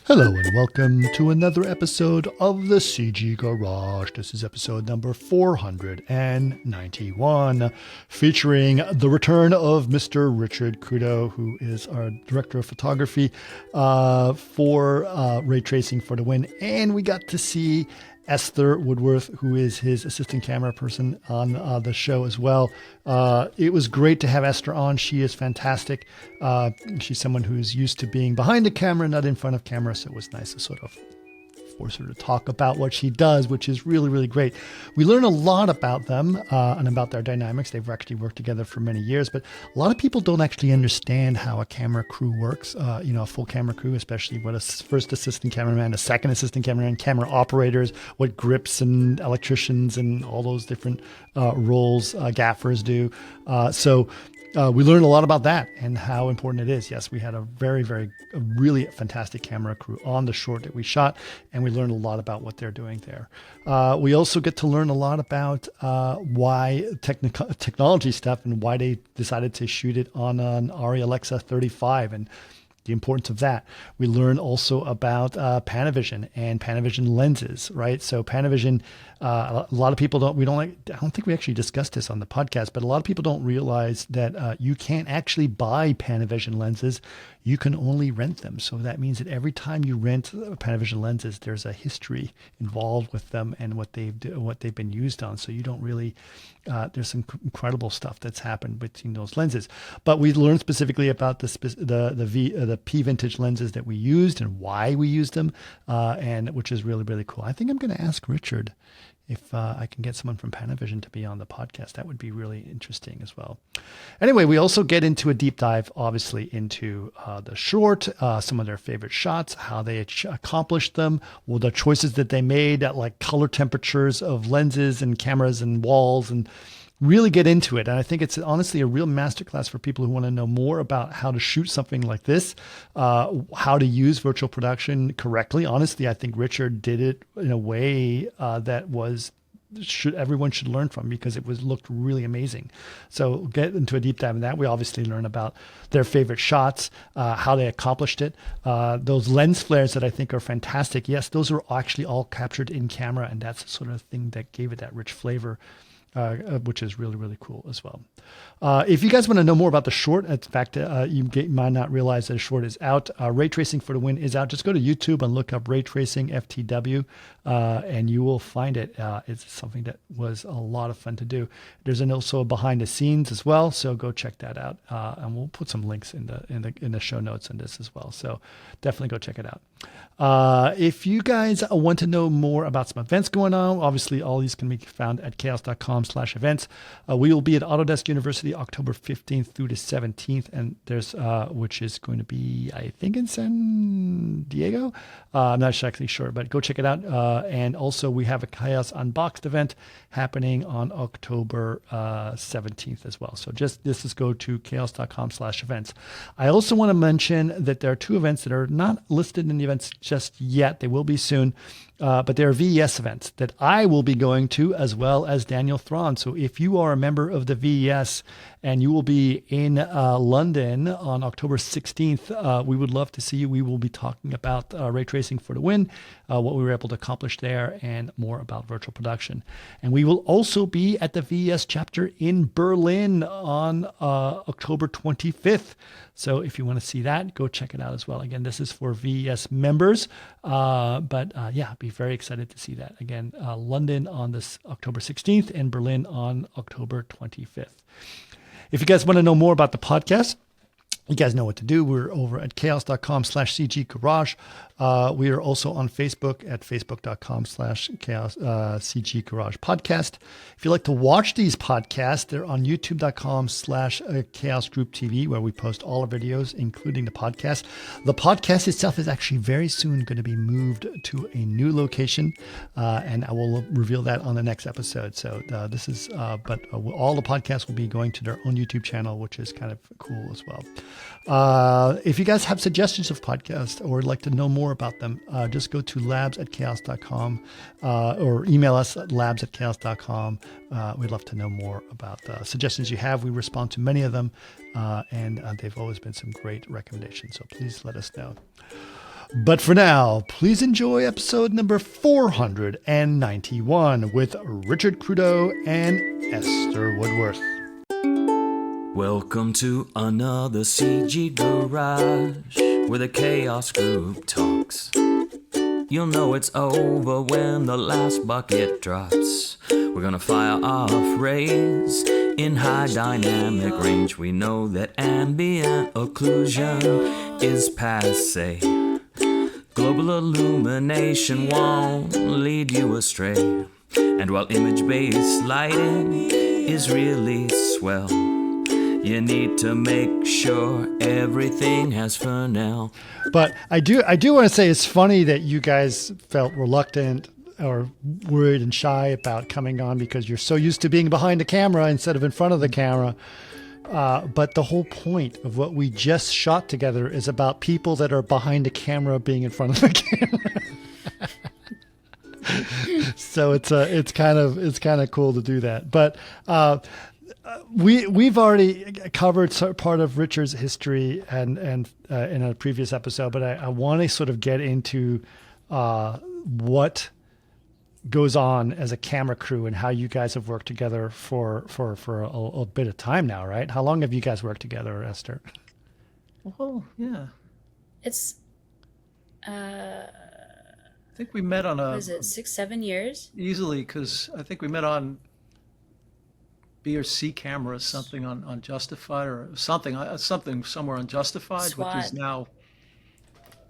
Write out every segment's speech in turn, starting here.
Hello and welcome to another episode of the CG Garage. This is episode number 491, featuring the return of Mr. Richard Crudo, who is our director of photography for Ray Tracing for the Win. And we got to see Esther Woodworth, who is his assistant camera person on the show as well. It was great to have Esther on. She is fantastic. She's someone who's used to being behind the camera, not in front of camera. So it was nice to sort of force her to talk about what she does, which is really, really great. We learn a lot about them and about their dynamics. They've actually worked together for many years, but a lot of people don't actually understand how a camera crew works. A full camera crew, especially what a first assistant cameraman, a second assistant cameraman, camera operators, what grips and electricians and all those different roles gaffers do. We learned a lot about that and how important it is. Yes, we had a really fantastic camera crew on the short that we shot, and we learned a lot about what they're doing there. We also get to learn a lot about why technology stuff and why they decided to shoot it on an ARRI Alexa 35 and the importance of that. We learn also about Panavision and Panavision lenses, right? So Panavision, a lot of people I don't think we actually discussed this on the podcast, but a lot of people don't realize that you can't actually buy Panavision lenses. You can only rent them. So that means that every time you rent Panavision lenses, there's a history involved with them and what they've been used on. So you don't really, there's some incredible stuff that's happened between those lenses. But we learned specifically about the P vintage lenses that we used and why we used them, and which is really, really cool. I think I'm going to ask Richard if I can get someone from Panavision to be on the podcast. That would be really interesting as well. Anyway, we also get into a deep dive, obviously, into the short, some of their favorite shots, how they accomplished them, well, the choices that they made at like color temperatures of lenses and cameras and walls, and really get into it. And I think it's honestly a real masterclass for people who want to know more about how to shoot something like this, how to use virtual production correctly. Honestly, I think Richard did it in a way that everyone should learn from, because it looked really amazing. So get into a deep dive in that. We obviously learn about their favorite shots, how they accomplished it. Those lens flares that I think are fantastic. Yes, those are actually all captured in camera, and that's the sort of thing that gave it that rich flavor. Which is really, really cool as well. If you guys want to know more about the short, in fact, you might not realize that a short is out. Ray Tracing for the Win is out. Just go to YouTube and look up Ray Tracing FTW, and you will find it. It's something that was a lot of fun to do. There's also a behind the scenes as well, so go check that out. And we'll put some links in the show notes on this as well. So definitely go check it out. If you guys want to know more about some events going on, obviously all these can be found at chaos.com/events. We will be at Autodesk University October 15th through the 17th, and there's which is going to be, I think, in San Diego. I'm not exactly sure, but go check it out. And also we have a Chaos Unboxed event happening on October 17th as well. So just go to chaos.com/events. I also want to mention that there are two events that are not listed in the events just yet. They will be soon. But there are VES events that I will be going to, as well as Daniel Thrawn. So if you are a member of the VES and you will be in London on October 16th, we would love to see you. We will be talking about Ray Tracing for the Win, what we were able to accomplish there, and more about virtual production. And we will also be at the VES chapter in Berlin on October 25th. So if you want to see that, go check it out as well. Again, this is for VES members, be very excited to see that. Again, London on this October 16th and Berlin on October 25th. If you guys want to know more about the podcast, you guys know what to do. We're over at chaos.com/CG Garage. We are also on Facebook at facebook.com/chaos CG Garage Podcast. If you like to watch these podcasts, they're on youtube.com/Chaos Group TV, where we post all our videos, including the podcast. The podcast itself is actually very soon going to be moved to a new location, and I will reveal that on the next episode. So all the podcasts will be going to their own YouTube channel, which is kind of cool as well. If you guys have suggestions of podcasts or would like to know more about them, just go to labs@chaos.com or email us at labs@chaos.com. We'd love to know more about the suggestions you have. We respond to many of them, and they've always been some great recommendations. So please let us know. But for now, please enjoy episode number 491 with Richard Crudo and Esther Woodworth. Welcome to another CG garage where the chaos group talks. You'll know it's over when the last bucket drops. We're gonna fire off rays in high dynamic range. We know that ambient occlusion is passe. Global illumination won't lead you astray. And while image-based lighting is really swell, you need to make sure everything has Fresnel. But I do want to say it's funny that you guys felt reluctant or worried and shy about coming on because you're so used to being behind the camera instead of in front of the camera. But the whole point of what we just shot together is about people that are behind the camera being in front of the camera. So it's kind of cool to do that. But we've already covered part of Richard's history and in a previous episode, but I want to sort of get into what goes on as a camera crew and how you guys have worked together for a bit of time now, right? How long have you guys worked together, Esther? Well, yeah. It's I think we met on what is it, 6-7 years? easily, because I think we met on B or C cameras, something on Justified or something somewhere on Justified, SWAT. which is now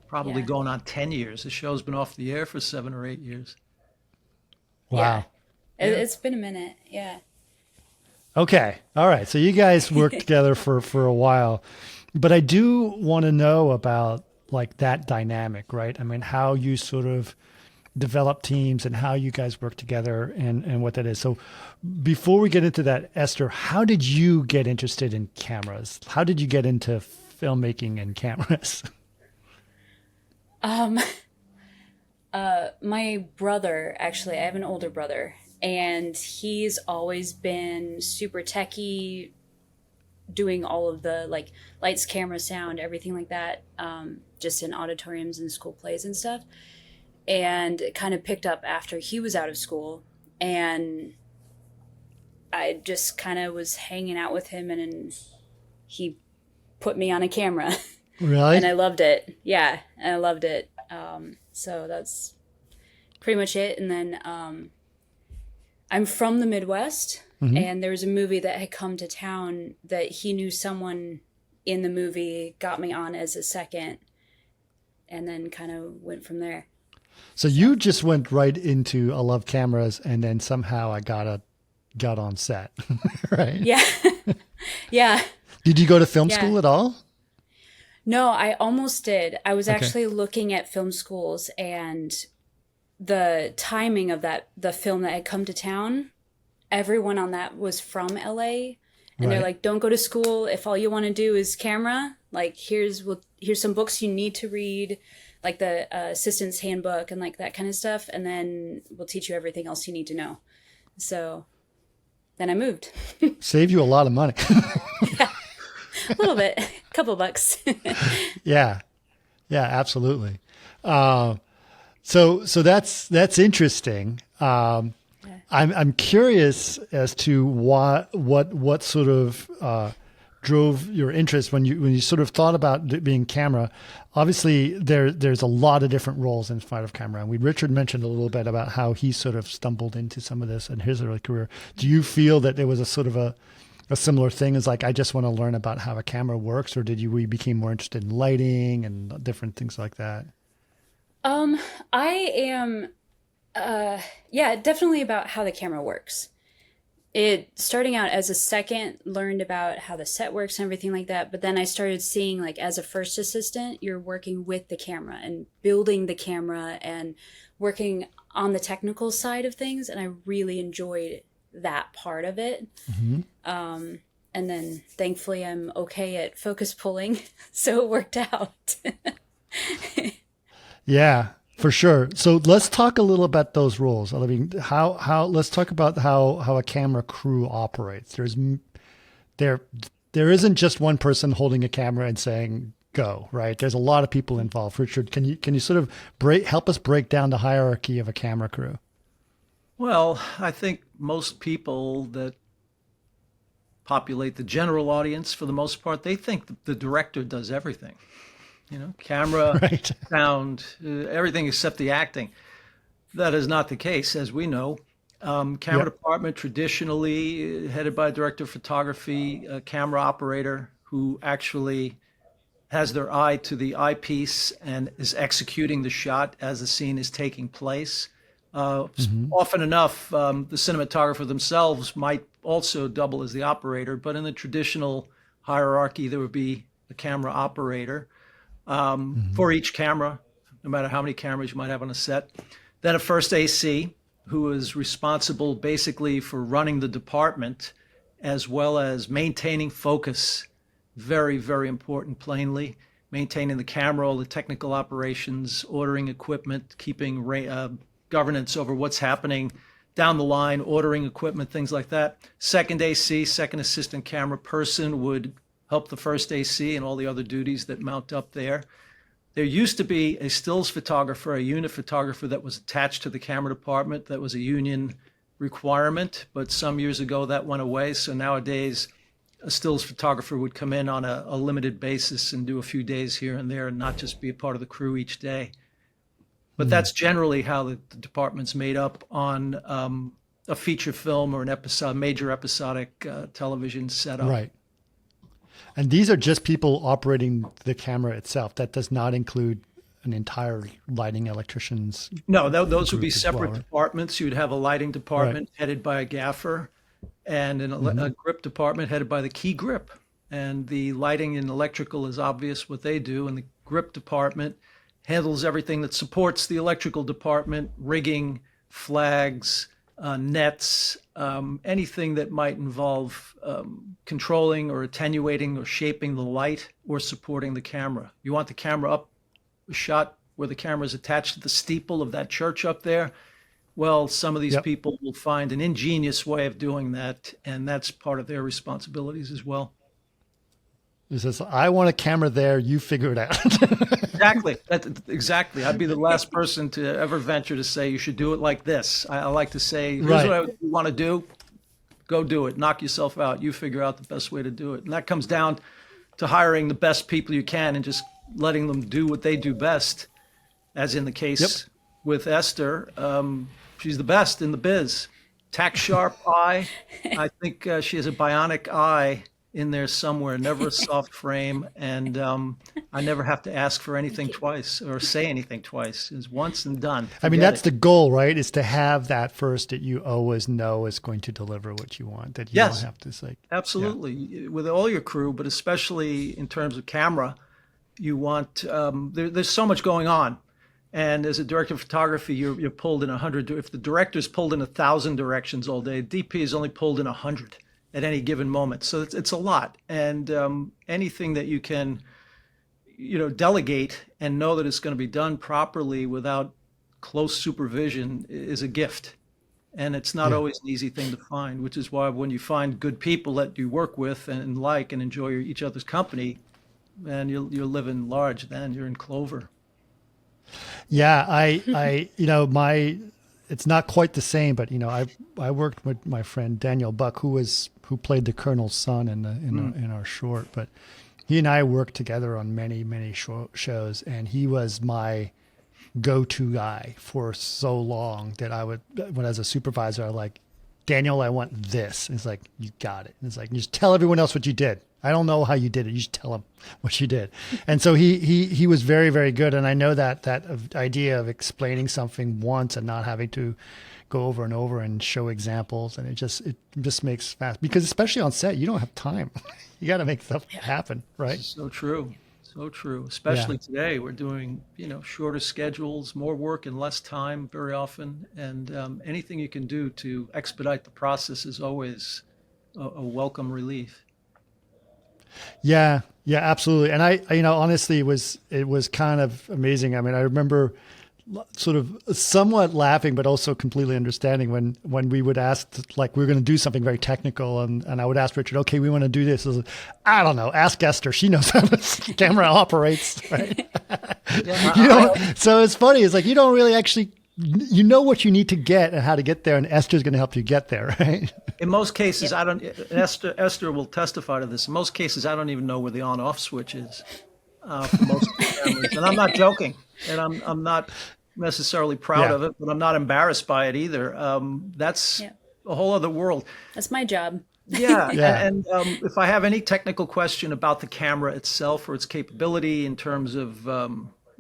probably Yeah. going on 10 years. The show's been off the air for 7 or 8 years. Wow. Yeah. It's been a minute. Yeah. Okay. All right. So you guys worked together for a while, but I do want to know about like that dynamic, right? I mean, how you sort of develop teams and how you guys work together and what that is. So before we get into that, Esther, how did you get interested in cameras? How did you get into filmmaking and cameras? My brother, actually, I have an older brother, and he's always been super techie, doing all of the like lights, camera, sound, everything like that, just in auditoriums and school plays and stuff. And it kind of picked up after he was out of school, and I just kind of was hanging out with him, and he put me on a camera. Really? And I loved it. Yeah, and I loved it. So that's pretty much it. And then I'm from the Midwest, and there was a movie that had come to town that he knew someone in the movie, got me on as a second, and then kind of went from there. So you just went right into I love cameras, and then somehow I got on set, right? Yeah. Yeah. Did you go to film school at all? No, I almost did. I was Okay. actually looking at film schools, and the timing of the film that had come to town, everyone on that was from LA. And they're Right. like, don't go to school if all you want to do is camera. Like, here's some books you need to read, like the assistant's handbook and like that kind of stuff. And then we'll teach you everything else you need to know. So then I moved. Save you a lot of money. A little bit, a couple bucks. Yeah, absolutely. So that's interesting. I'm curious as to what sort of drove your interest when you sort of thought about being camera. Obviously, there's a lot of different roles in front of camera, and Richard mentioned a little bit about how he sort of stumbled into some of this in his early career. Do you feel that there was a sort of a similar thing as like, I just want to learn about how a camera works, or we became more interested in lighting and different things like that? I am, definitely about how the camera works. Starting out as a second, learned about how the set works and everything like that. But then I started seeing, like, as a first assistant, you're working with the camera and building the camera and working on the technical side of things. And I really enjoyed that part of it. Mm-hmm. And then thankfully I'm okay at focus pulling. So it worked out. Yeah, for sure. So let's talk a little about those roles. I mean, let's talk about how a camera crew operates. There isn't just one person holding a camera and saying, go, right? There's a lot of people involved. Richard, can you sort of help us break down the hierarchy of a camera crew? Well, I think most people that populate the general audience, for the most part, they think the director does everything. Camera, Right. sound, everything except the acting. That is not the case, as we know. Camera department traditionally headed by a director of photography, a camera operator who actually has their eye to the eyepiece and is executing the shot as the scene is taking place. Often enough, the cinematographer themselves might also double as the operator, but in the traditional hierarchy, there would be a camera operator for each camera, no matter how many cameras you might have on a set. Then a first AC, who is responsible basically for running the department as well as maintaining focus. Very, very important, plainly. Maintaining the camera, all the technical operations, ordering equipment, keeping governance over what's happening down the line, ordering equipment, things like that. Second AC, second assistant camera person would help the first AC and all the other duties that mount up there. There used to be a stills photographer, a unit photographer that was attached to the camera department. That was a union requirement, but some years ago that went away. So nowadays, a stills photographer would come in on a limited basis and do a few days here and there and not just be a part of the crew each day. But that's generally how the department's made up on a feature film or an major episodic television setup. Right. And these are just people operating the camera itself. That does not include an entire lighting electricians. No, those would be group as separate well, right? departments. You'd have a lighting department headed by a gaffer and a grip department headed by the key grip. And the lighting and electrical is obvious what they do. And the grip department handles everything that supports the electrical department, rigging, flags, nets, anything that might involve controlling or attenuating or shaping the light or supporting the camera. You want the camera up, a shot where the camera is attached to the steeple of that church up there. Well, some of these people will find an ingenious way of doing that, and that's part of their responsibilities as well. It says, I want a camera there, you figure it out. Exactly. I'd be the last person to ever venture to say you should do it like this. I like to say, here's what I want to do. Go do it. Knock yourself out. You figure out the best way to do it. And that comes down to hiring the best people you can and just letting them do what they do best, as in the case with Esther. She's the best in the biz. Tack sharp eye. I think she has a bionic eye in there somewhere, never a soft frame. And I never have to ask for anything twice or say anything twice. It's once and done. I mean, that's the goal, right? Is to have that first that you always know is going to deliver what you want, that you don't have to say. Absolutely. With all your crew, but especially in terms of camera, you want, there's so much going on. And as a director of photography, you're pulled in 100. If the director's pulled in 1,000 directions all day, DP is only pulled in 100 at any given moment. So it's a lot. And anything that you can, delegate and know that it's going to be done properly without close supervision is a gift. And it's not always an easy thing to find, which is why when you find good people that you work with and like and enjoy each other's company, man, you're living large then. You're in clover. Yeah, it's not quite the same, but I worked with my friend Daniel Buck, who played the Colonel's son in our short, but he and I worked together on many shows, and he was my go-to guy for so long that when as a supervisor, I like, Daniel, I want this. And it's like, you got it. And it's like, you just tell everyone else what you did. I don't know how you did it. You just tell them what you did. And so he was very, very good. And I know that idea of explaining something once and not having to go over and over and show examples. And it just makes fast, because especially on set, you don't have time. You got to make stuff happen. Right. So true. So true. Especially today, we're doing, shorter schedules, more work in less time very often. And anything you can do to expedite the process is always a welcome relief. Yeah, absolutely. And I honestly, it was kind of amazing. I mean, I remember sort of somewhat laughing, but also completely understanding when we would ask, like, we were going to do something very technical, and I would ask Richard, okay, we want to do this. I don't know, ask Esther. She knows how the camera operates, right? So it's funny. It's like you don't really actually, you know what you need to get and how to get there, and Esther's going to help you get there, right? In most cases, I don't. Esther will testify to this. In most cases, I don't even know where the on-off switch is for most cameras, and I'm not joking. And I'm not necessarily proud of it, but I'm not embarrassed by it either. That's a whole other world. That's my job. Yeah. And if I have any technical question about the camera itself or its capability in terms of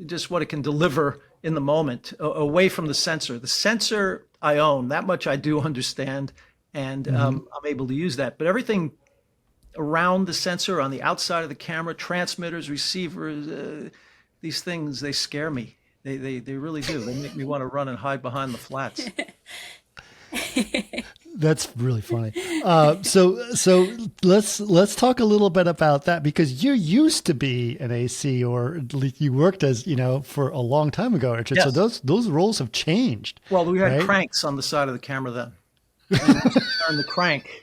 just what it can deliver in the moment, away from the sensor I own, that much I do understand, and I'm able to use that. But everything around the sensor, on the outside of the camera, transmitters, receivers, these things, they scare me. They really do. They make me want to run and hide behind the flats. That's really funny. So let's talk a little bit about that, because you used to be an AC, or you worked as, for a long time ago, Richard. Yes. So those roles have changed. Well, we had right? cranks on the side of the camera then. And you turn the crank.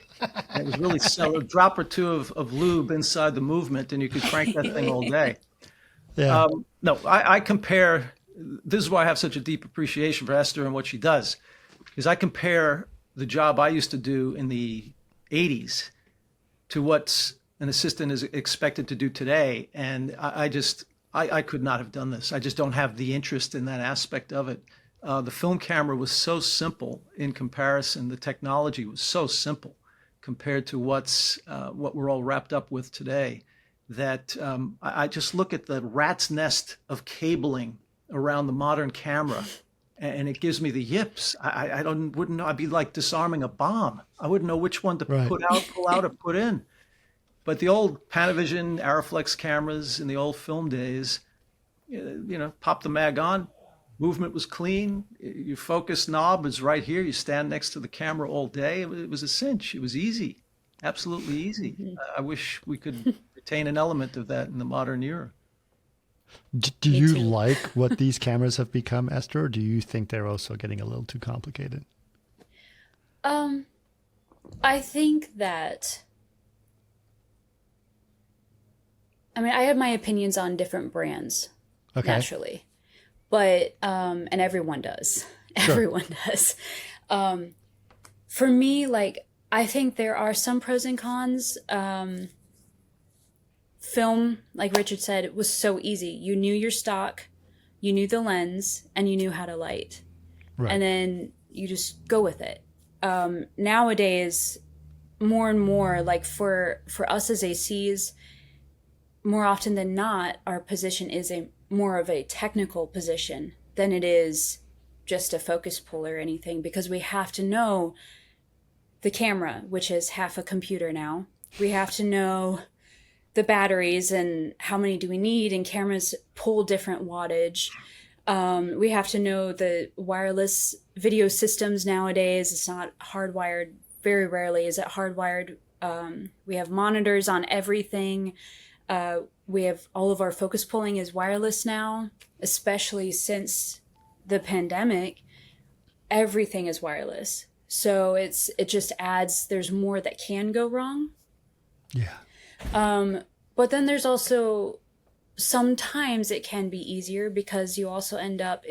And it was really so a drop or two of lube inside the movement, and you could crank that thing all day. Yeah. No, I compare. This is why I have such a deep appreciation for Esther and what she does, because I compare the job I used to do in the 80s to what an assistant is expected to do today. And I could not have done this. I just don't have the interest in that aspect of it. The film camera was so simple in comparison. The technology was so simple compared to what we're all wrapped up with today, that I just look at the rat's nest of cabling around the modern camera, and it gives me the yips. I wouldn't know. I'd be like disarming a bomb. I wouldn't know which one to pull out, or put in. But the old Panavision, Arriflex cameras in the old film days, pop the mag on, movement was clean. Your focus knob is right here. You stand next to the camera all day. It was a cinch. It was easy, absolutely easy. I wish we could retain an element of that in the modern era. Do you like what these cameras have become, Esther, or do you think they're also getting a little too complicated? I think that, I have my opinions on different brands, naturally, but, and everyone does. Sure. Everyone does. For me, I think there are some pros and cons. Film, like Richard said, it was so easy. You knew your stock, you knew the lens, and you knew how to light. Right. And then you just go with it. Nowadays, more and more, for us as ACs, more often than not, our position is more of a technical position than it is just a focus pull or anything, because we have to know the camera, which is half a computer now. We have to know the batteries and how many do we need, and cameras pull different wattage. We have to know the wireless video systems nowadays. It's not hardwired. Very rarely is it hardwired. We have monitors on everything. We have all of our focus pulling is wireless now, especially since the pandemic. Everything is wireless. So it just adds, there's more that can go wrong. Yeah. But then there's also, sometimes it can be easier, because you also end up,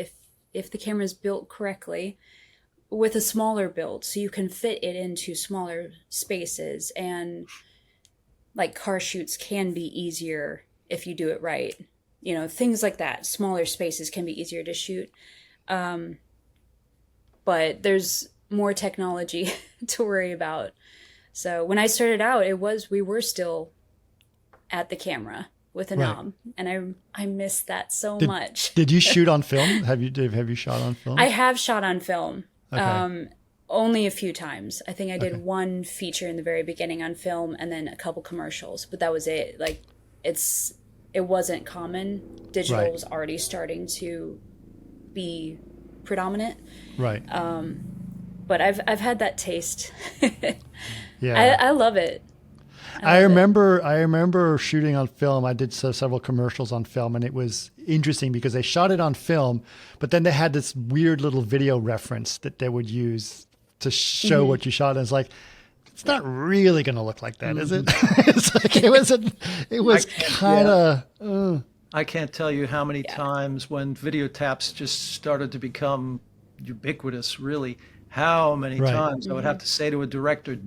if the camera is built correctly, with a smaller build, so you can fit it into smaller spaces, and car shoots can be easier if you do it right. Things like that. Smaller spaces can be easier to shoot. But there's more technology to worry about. So when I started out, we were still at the camera with a knob, and I miss that so much. Did you shoot on film? Have you shot on film? I have shot on film. Okay. Only a few times. I think I did one feature in the very beginning on film, and then a couple commercials, but that was it. It wasn't common. Digital was already starting to be predominant. Right. But I've had that taste. Yeah. I love it. I remember shooting on film. I did several commercials on film, and it was interesting because they shot it on film, but then they had this weird little video reference that they would use to show what you shot. And it's like, it's not really going to look like that, is it? It's like it was kind of. I can't tell you how many times when video taps just started to become ubiquitous, really, how many times I would have to say to a director,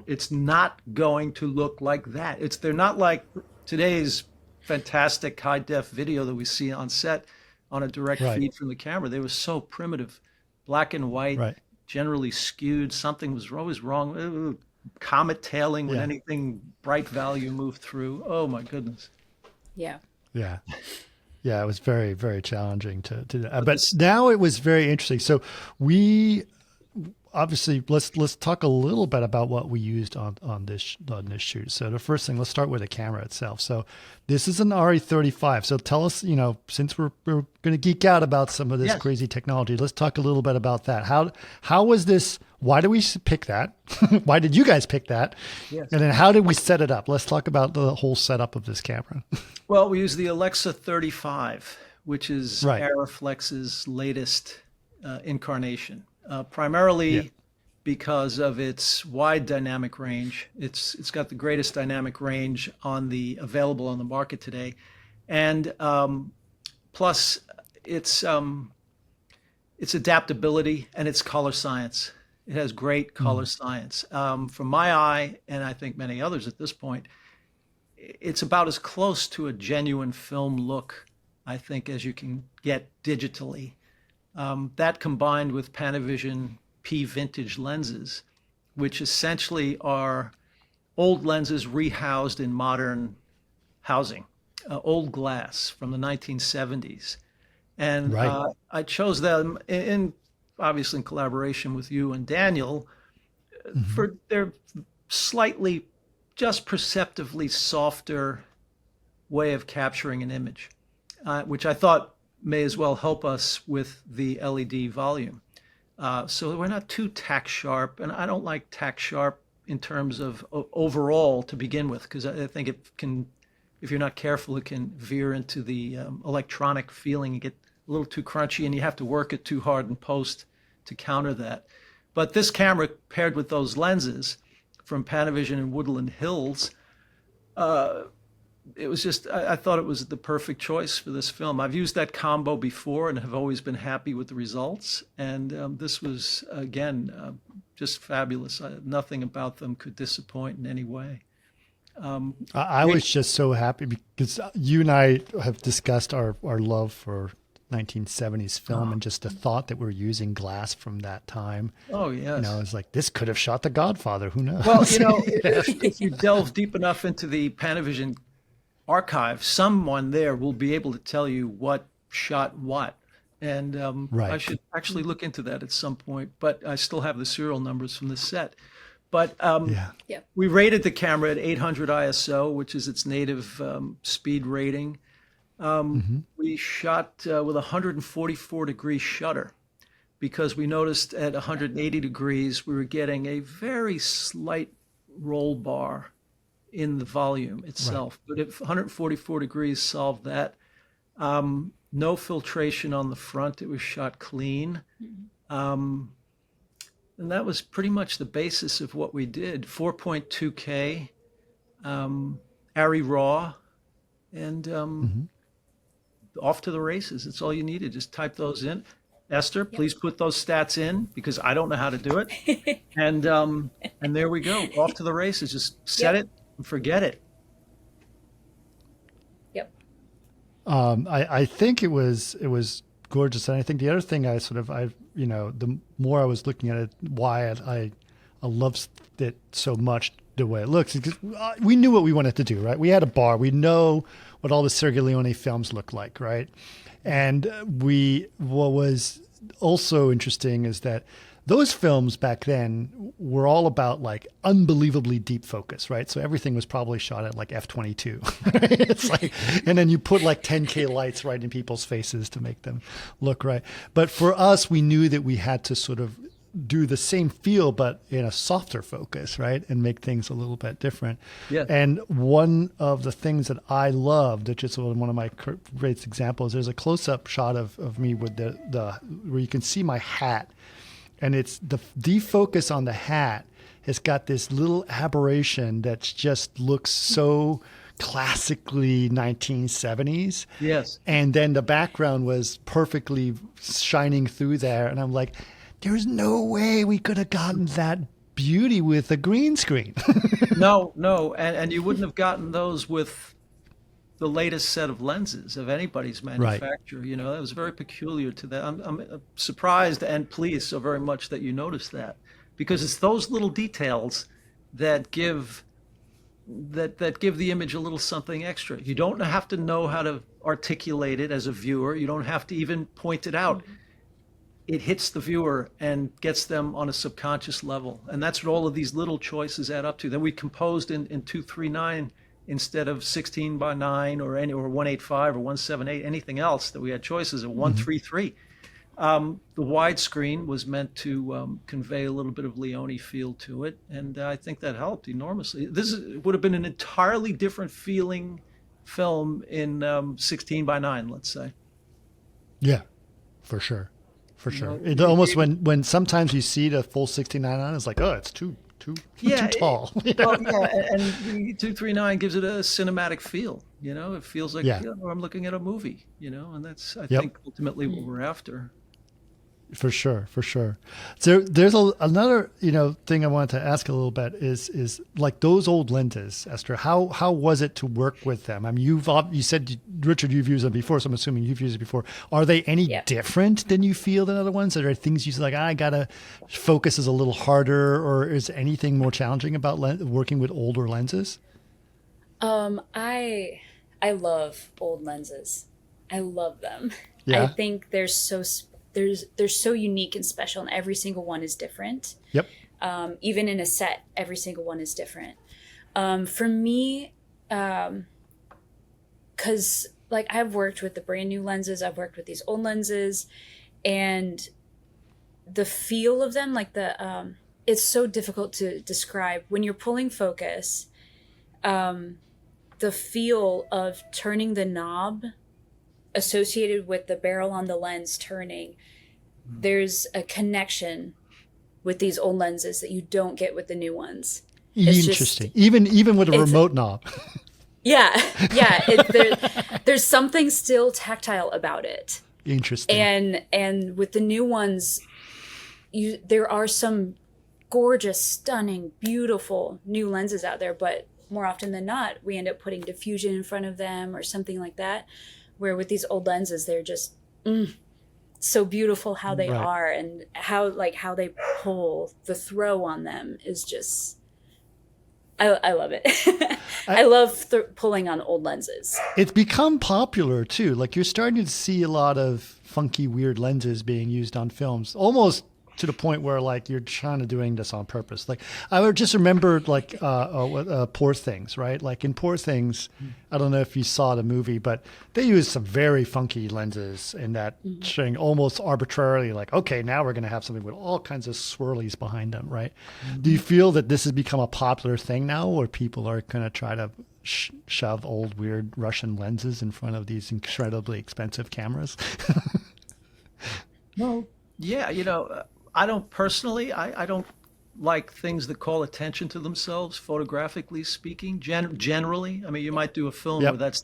it's not going to look like that. They're not like today's fantastic high def video that we see on set on a direct feed from the camera. They were so primitive, black and white, generally skewed. Something was always wrong. Comet tailing when anything bright value moved through. Oh my goodness. Yeah. Yeah. Yeah, it was very, very challenging to do. But now it was very interesting. So we obviously let's talk a little bit about what we used on this shoot. So the first thing, let's start with the camera itself. So this is an ARRI 35. So tell us, since we're going to geek out about some of this crazy technology, let's talk a little bit about that. How was this? Why did we pick that? Why did you guys pick that? Yes. And then how did we set it up? Let's talk about the whole setup of this camera. Well, we use the Alexa 35, which is Arriflex's latest incarnation, primarily because of its wide dynamic range. It's got the greatest dynamic range available on the market today, and plus its adaptability and its color science. It has great color science. From my eye, and I think many others at this point, it's about as close to a genuine film look, I think, as you can get digitally. That combined with Panavision P vintage lenses, which essentially are old lenses rehoused in modern housing, old glass from the 1970s. And I chose them obviously in collaboration with you and Daniel, for their slightly, just perceptively softer way of capturing an image, which I thought may as well help us with the LED volume. So we're not too tack sharp, and I don't like tack sharp in terms of overall to begin with, because I think it can, if you're not careful, it can veer into the electronic feeling and get a little too crunchy, and you have to work it too hard in post to counter that. But this camera paired with those lenses from Panavision and Woodland Hills, it was just, I thought it was the perfect choice for this film. I've used that combo before and have always been happy with the results. And this was, again, just fabulous. Nothing about them could disappoint in any way. I was just so happy because you and I have discussed our love for 1970s film and just the thought that we're using glass from that time. Oh, yes. It's like, this could have shot The Godfather. Who knows? Well, if you delve deep enough into the Panavision archive, someone there will be able to tell you what shot what. And I should actually look into that at some point, but I still have the serial numbers from the set. But we rated the camera at 800 ISO, which is its native speed rating. We shot with 144 degree shutter because we noticed at 180 degrees we were getting a very slight roll bar in the volume itself. But if 144 degrees solved that, no filtration on the front, it was shot clean. And that was pretty much the basis of what we did. 4.2K, ARRI RAW, and off to the races. It's all you needed. Just type those in. Esther, please put those stats in because I don't know how to do it. And there we go. Off to the races. Just set it and forget it. Yep. I think it was gorgeous. And I think the other thing the more I was looking at it, why I loved it so much the way it looks, because we knew what we wanted to do, right? We had a bar. We know what all the Sergio Leone films look like, right? And what was also interesting is that those films back then were all about like unbelievably deep focus, right? So everything was probably shot at like f/22. It's like, and then you put like 10K lights right in people's faces to make them look right. But for us, we knew that we had to sort of do the same feel, but in a softer focus, right? And make things a little bit different. Yeah. And one of the things that I loved, which is one of my great examples, there's a close-up shot of me with the where you can see my hat, and it's the defocus on the hat has got this little aberration that just looks so classically 1970s. Yes. And then the background was perfectly shining through there. And I'm like, there's no way we could have gotten that beauty with a green screen. No. And you wouldn't have gotten those with the latest set of lenses of anybody's manufacturer. You know, that was very peculiar to that. I'm surprised and pleased so very much that you noticed that, because it's those little details that give the image a little something extra. You don't have to know how to articulate it as a viewer. You don't have to even point it out. It hits the viewer and gets them on a subconscious level. And that's what all of these little choices add up to. Then we composed in 239 instead of 16 by 9 or 185 or 178, anything else that we had choices of 133. The widescreen was meant to convey a little bit of Leone feel to it, and I think that helped enormously. Would have been an entirely different feeling film in 16 by 9, let's say. Yeah, for sure. For sure. know, It almost when sometimes you see the full 69 on, it's like, oh, it's too tall. Well, and the 239 gives it a cinematic feel. You know, it feels like I'm looking at a movie. You know, and that's I think ultimately what we're after. For sure. So there's another thing I wanted to ask a little bit is like those old lenses, Esther. How was it to work with them? I mean, you said, Richard, you've used them before, so I'm assuming you've used it before. Are they any different than you feel than other ones? Are there things you say like I gotta focus is a little harder, or is anything more challenging about working with older lenses? I love old lenses. I love them. Yeah. I think they're so unique and special, and every single one is different. Yep. Even in a set, every single one is different. For me, because like I've worked with the brand new lenses, I've worked with these old lenses, and the feel of them, like it's so difficult to describe. When you're pulling focus, the feel of turning the knob associated with the barrel on the lens turning, there's a connection with these old lenses that you don't get with the new ones. Interesting. Even with a remote knob. Yeah. There's something still tactile about it. Interesting. And with the new ones, there are some gorgeous, stunning, beautiful new lenses out there, but more often than not, we end up putting diffusion in front of them or something like that. Where with these old lenses, they're just so beautiful how they are, and how they pull. The throw on them is just, I love it. I love pulling on old lenses. It's become popular too. Like you're starting to see a lot of funky, weird lenses being used on films, almost to the point where like you're trying to doing this on purpose. Like I would just remember like Poor Things, right? Like in Poor Things, I don't know if you saw the movie, but they used some very funky lenses in that showing almost arbitrarily like, okay, now we're going to have something with all kinds of swirlies behind them, right? Do you feel that this has become a popular thing now where people are going to try to shove old, weird Russian lenses in front of these incredibly expensive cameras? No. Yeah, I don't personally, I don't like things that call attention to themselves, photographically speaking, generally. I mean, you might do a film where that's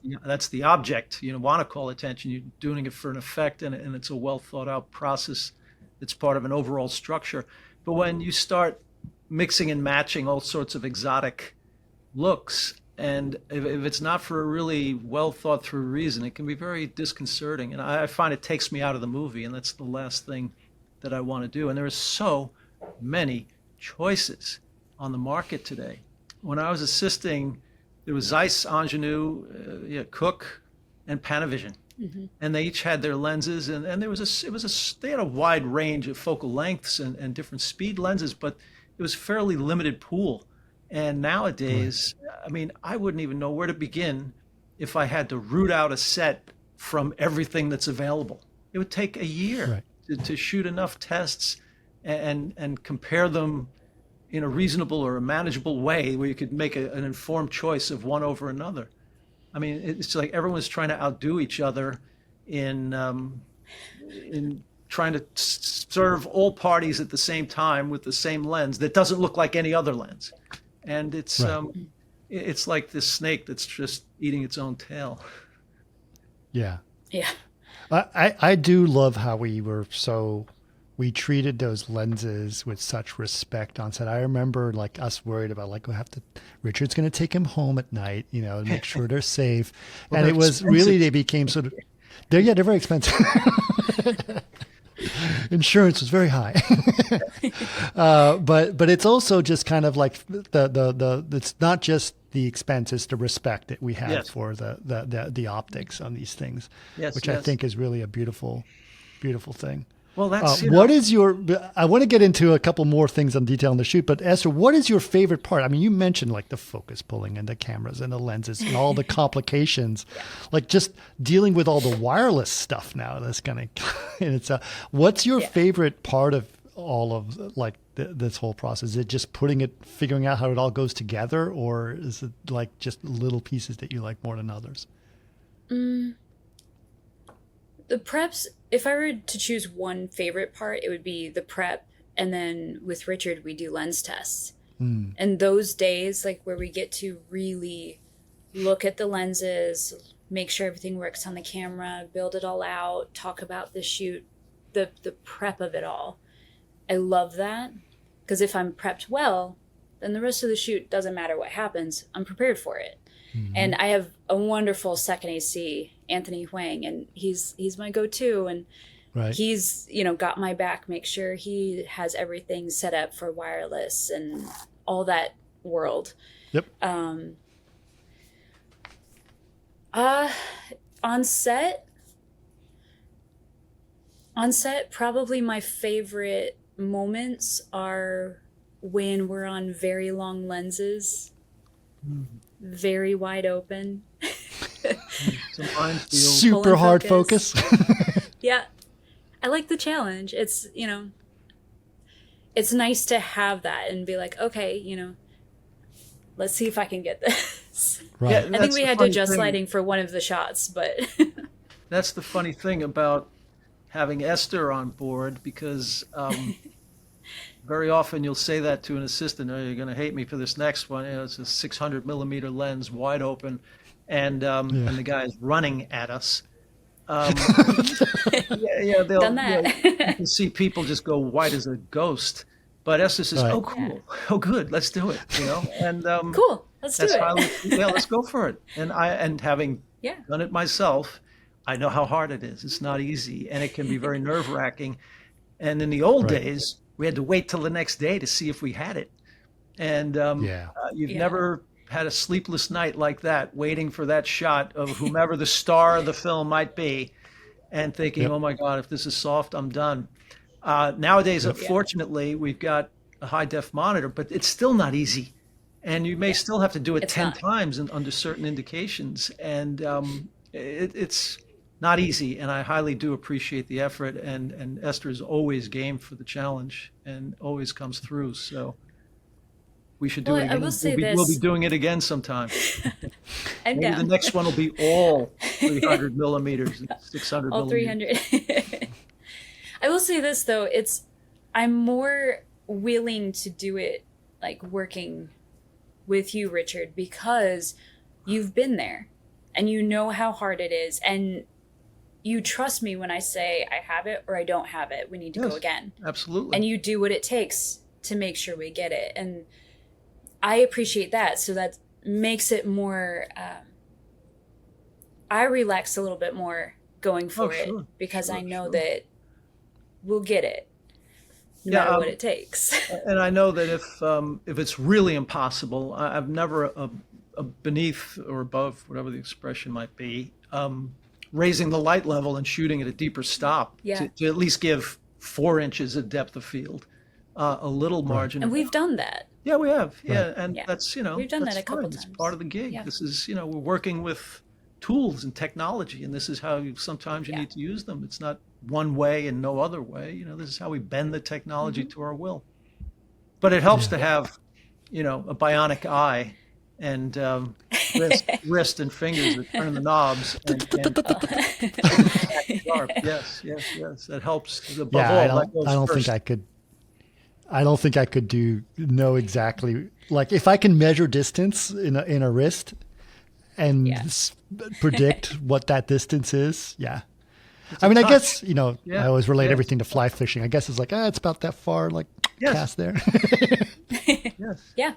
the object, want to call attention. You're doing it for an effect, and it's a well thought out process that's part of an overall structure. But when you start mixing and matching all sorts of exotic looks, and if it's not for a really well thought through reason, it can be very disconcerting. And I find it takes me out of the movie, and that's the last thing that I want to do. And there are so many choices on the market today. When I was assisting, there was Zeiss, Ingenue, Cook, and Panavision, and they each had their lenses, and they had a wide range of focal lengths and different speed lenses, but it was a fairly limited pool. And nowadays, I mean, I wouldn't even know where to begin if I had to root out a set from everything that's available. It would take a year. To shoot enough tests and compare them in a reasonable or a manageable way where you could make an informed choice of one over another. I mean, it's like everyone's trying to outdo each other in trying to serve all parties at the same time with the same lens that doesn't look like any other lens. And it's like this snake that's just eating its own tail. Yeah. Yeah. I do love how we treated those lenses with such respect on set. I remember like us worried about like Richard's going to take him home at night, and make sure they're safe. Well, and they're it was expensive. really, they became sort of, they're very expensive. Insurance was very high. But it's also just kind of like it's not just the expense, it's the respect that we have Yes. for the optics on these things, Yes, which I yes. think is really a beautiful thing. Well, that's What is your? I want to get into a couple more things on detail on the shoot, but Esther, what is your favorite part? I mean, you mentioned like the focus pulling and the cameras and the lenses and all the complications, like just dealing with all the wireless stuff now. That's kind of, and it's what's your favorite part of all of like this whole process? Is it just figuring out how it all goes together, or is it like just little pieces that you like more than others? The preps, if I were to choose one favorite part, it would be the prep. And then with Richard, we do lens tests. And those days, like where we get to really look at the lenses, make sure everything works on the camera, build it all out, talk about the shoot, the prep of it all. I love that, because if I'm prepped well, then the rest of the shoot doesn't matter what happens. I'm prepared for it. And I have a wonderful second AC, Anthony Huang, and he's my go-to, and he's got my back, make sure he has everything set up for wireless and all that world. Yep. On set, probably my favorite moments are when we're on very long lenses, very wide open. Some minefield. Super Pulling hard focus. Yeah. I like the challenge. It's, it's nice to have that and be like, okay, let's see if I can get this. Right. Yeah, I think that's we the had to funny adjust thing. lighting for one of the shots, but That's the funny thing about having Esther on board, because very often you'll say that to an assistant, "Oh, you're going to hate me for this next one. It's a 600 millimeter lens, wide open," and the guy is running at us. They'll, done that. you can see people just go white as a ghost. But Esther says, Right. "Oh, cool. Oh, good. Let's do it." And Cool. Let's do that's it. let's go for it. And having Yeah. done it myself, I know how hard it is. It's not easy, and it can be very nerve-wracking. And in the old days, we had to wait till the next day to see if we had it. And you've Yeah. never had a sleepless night like that, waiting for that shot of whomever the star of the film might be, and thinking, "Oh my God, if this is soft, I'm done." Nowadays, fortunately, we've got a high-def monitor, but it's still not easy. And you may still have to do it It's 10 not. times under certain indications. And it's not easy. And I highly do appreciate the effort. And Esther is always game for the challenge and always comes through. So we should do Well, it I again. will say We'll be this. doing it again sometime. I'm Maybe the down. next one will be all 300 millimeters and 600 All millimeters. 300. I will say this though, I'm more willing to do it like working with you, Richard, because you've been there and you know how hard it is, and you trust me when I say I have it or I don't have it. We need to Yes. go again. Absolutely. And you do what it takes to make sure we get it. And I appreciate that. So that makes it more, I relax a little bit more going for it, sure. because I Sure, know sure. that we'll get it no Yeah, matter what it takes. And I know that if it's really impossible, I've never beneath or above, whatever the expression might be, raising the light level and shooting at a deeper stop Yeah. to at least give 4 inches of depth of field, a little margin. And of- we've done that. yeah, we have. Yeah, and Yeah. that's We've done that's that a couple fine. It's times. part of the gig. Yeah. This is we're working with tools and technology, and this is how sometimes you Yeah. need to use them. It's not one way and no other way. You know, this is how we bend the technology to our will. But it helps to have, you know, a bionic eye and wrist and fingers that turn the knobs and sharp. Yes, yes, yes. That helps. Above all, that goes I don't first. think I could. I don't think I could know exactly, like if I can measure distance in a wrist and Yeah. predict what that distance is. Yeah. It's I a mean, I touch. guess, Yeah. I always relate Yes. everything to fly fishing. I guess it's like, it's about that far, like Yes. cast there. Yes. Yeah.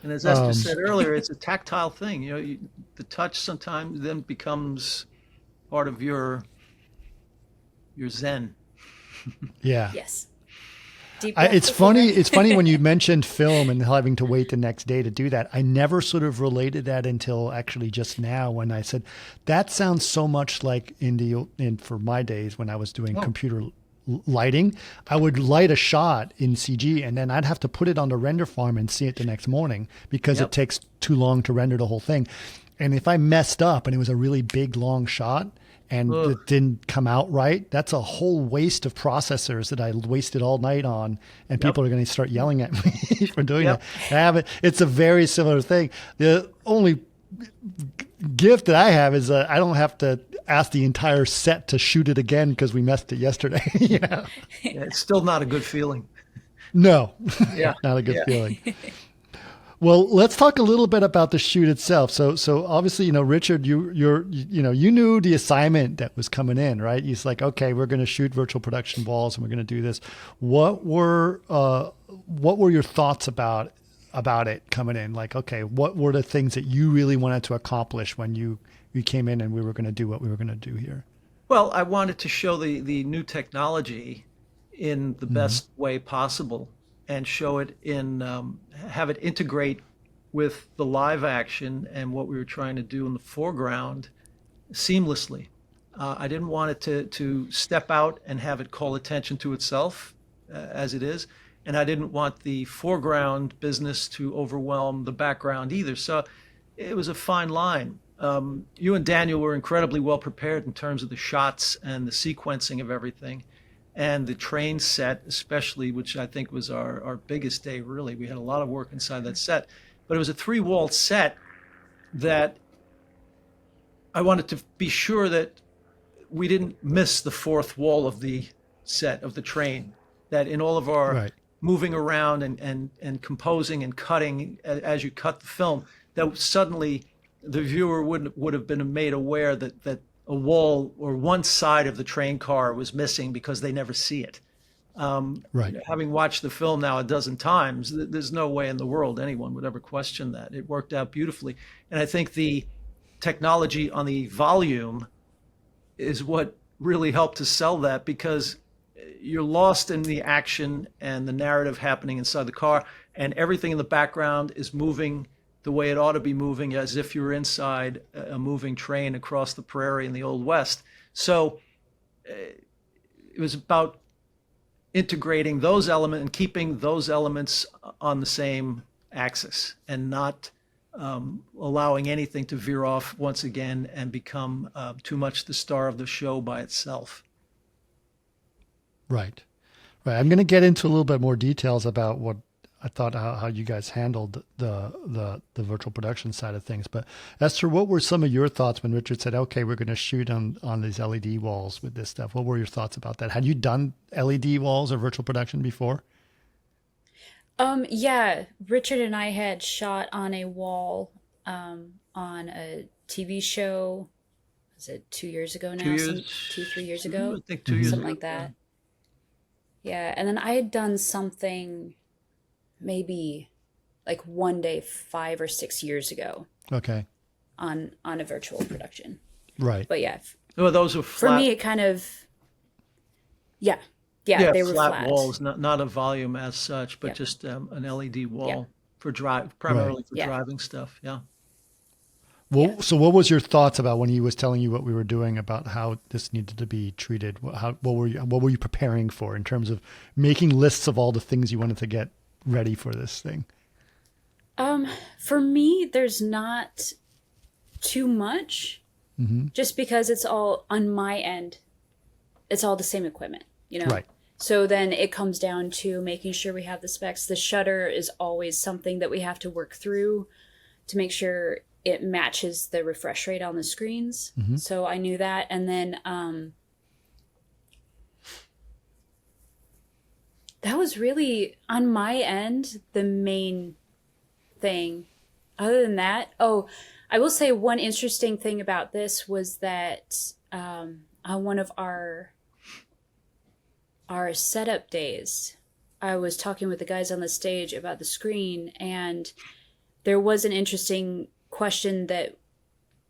And as Esther said earlier, it's a tactile thing. You know, the touch sometimes then becomes part of your zen. Yeah. Yes. Deep breath It's before- funny. It's funny when you mentioned film and having to wait the next day to do that. I never sort of related that until actually just now when I said that sounds so much like for my days when I was doing computer lighting. I would light a shot in CG and then I'd have to put it on the render farm and see it the next morning because it takes too long to render the whole thing. And if I messed up and it was a really big long shot and it didn't come out right, that's a whole waste of processors that I wasted all night on, and people are going to start yelling at me for doing that. It's a very similar thing. The only gift that I have is I don't have to ask the entire set to shoot it again because we messed it yesterday. Yeah, it's still not a good feeling. No, Yeah. not a good feeling. Well, let's talk a little bit about the shoot itself. So obviously, Richard, you knew the assignment that was coming in, right? He's like, okay, we're going to shoot virtual production walls and we're going to do this. What were your thoughts about it coming in? Like, okay, what were the things that you really wanted to accomplish when you came in and we were going to do what we were going to do here? Well, I wanted to show the new technology in the best way possible and show it have it integrate with the live action and what we were trying to do in the foreground seamlessly. I didn't want it to step out and have it call attention to itself as it is. And I didn't want the foreground business to overwhelm the background either. So it was a fine line. You and Daniel were incredibly well prepared in terms of the shots and the sequencing of everything. And the train set, especially, which I think was our biggest day, really. We had a lot of work inside that set. But it was a 3-wall set that I wanted to be sure that we didn't miss the 4th wall of the set, of the train. That in all of our moving around and composing and cutting as you cut the film, that suddenly the viewer would have been made aware that a wall or one side of the train car was missing because they never see it. Having watched the film now a dozen times, there's no way in the world anyone would ever question that. It worked out beautifully. And I think the technology on the volume is what really helped to sell that, because you're lost in the action and the narrative happening inside the car, and everything in the background is moving the way it ought to be moving, as if you were inside a moving train across the prairie in the Old West. So it was about integrating those elements and keeping those elements on the same axis and not allowing anything to veer off once again and become too much the star of the show by itself. Right. I'm going to get into a little bit more details about what I thought, how you guys handled the virtual production side of things. But Esther, what were some of your thoughts when Richard said, okay, we're going to shoot on these LED walls with this stuff? What were your thoughts about that? Had you done LED walls or virtual production before? Yeah, Richard and I had shot on a wall on a TV show. Was it 2 years ago now? 2-3 years ago? I think 2 years something ago. like that. Yeah, and then I had done something maybe like one day 5 or 6 years ago. Okay. On a virtual production. Right. But yeah. Well, those were flat. For me, it kind of, yeah, they were flat walls, not a volume as such, but just an LED wall for primarily for driving stuff. Yeah. Well, so what was your thoughts about when he was telling you what we were doing about how this needed to be treated? What were you preparing for in terms of making lists of all the things you wanted to get ready for this thing? For me, there's not too much, just because it's all on my end. it's all the same equipment, you know? Right. So then it comes down to making sure we have the specs. The shutter is always something that we have to work through to make sure it matches the refresh rate on the screens. Mm-hmm. So I knew that. And then that was really, on my end, the main thing. Other than that, I will say one interesting thing about this was that on one of our setup days, I was talking with the guys on the stage about the screen, and there was an interesting question that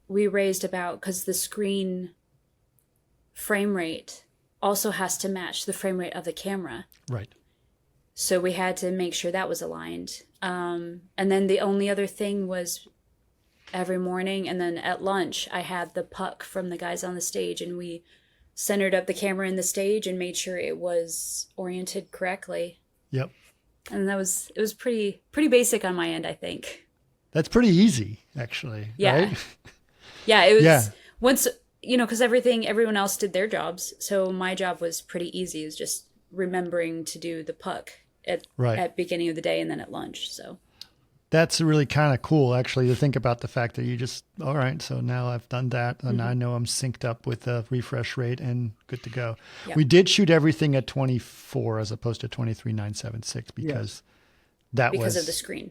we raised about, because the screen frame rate also has to match the frame rate of the camera. Right. So we had to make sure that was aligned. And then the only other thing was every morning and then at lunch, I had the puck from the guys on the stage, and we centered up the camera in the stage and made sure it was oriented correctly. Yep. And it was pretty basic on my end, I think. That's pretty easy, actually. Yeah. Right? Yeah, it was. Yeah. Once, because everyone else did their jobs. So my job was pretty easy. It was just remembering to do the puck at beginning of the day and then at lunch. So that's really kind of cool, actually, to think about the fact that you just, all right, so now I've done that, and I know I'm synced up with the refresh rate and good to go. Yep. We did shoot everything at 24 as opposed to 23.976 because because of the screen.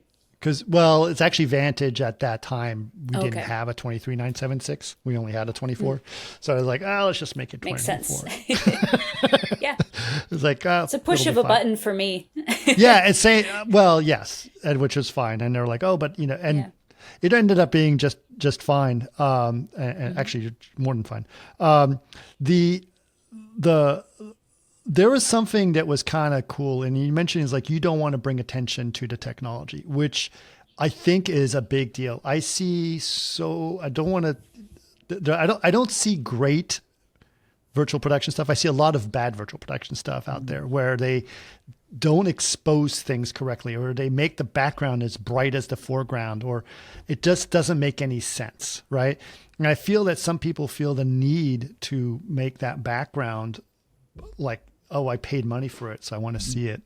Well, it's actually Vantage at that time. We didn't have a 23.976. We only had a 24. So I was like, let's just make it 24. Makes sense. Yeah. It's like, it's a push of a button for me. Yeah. It's saying, yes, and which was fine. And they're like, but it ended up being just fine. And actually more than fine. There was something that was kind of cool, and you mentioned is like you don't want to bring attention to the technology, which I think is a big deal. I don't see great virtual production stuff. I see a lot of bad virtual production stuff out there where they don't expose things correctly, or they make the background as bright as the foreground, or it just doesn't make any sense, right? And I feel that some people feel the need to make that background like, I paid money for it, so I want to see it,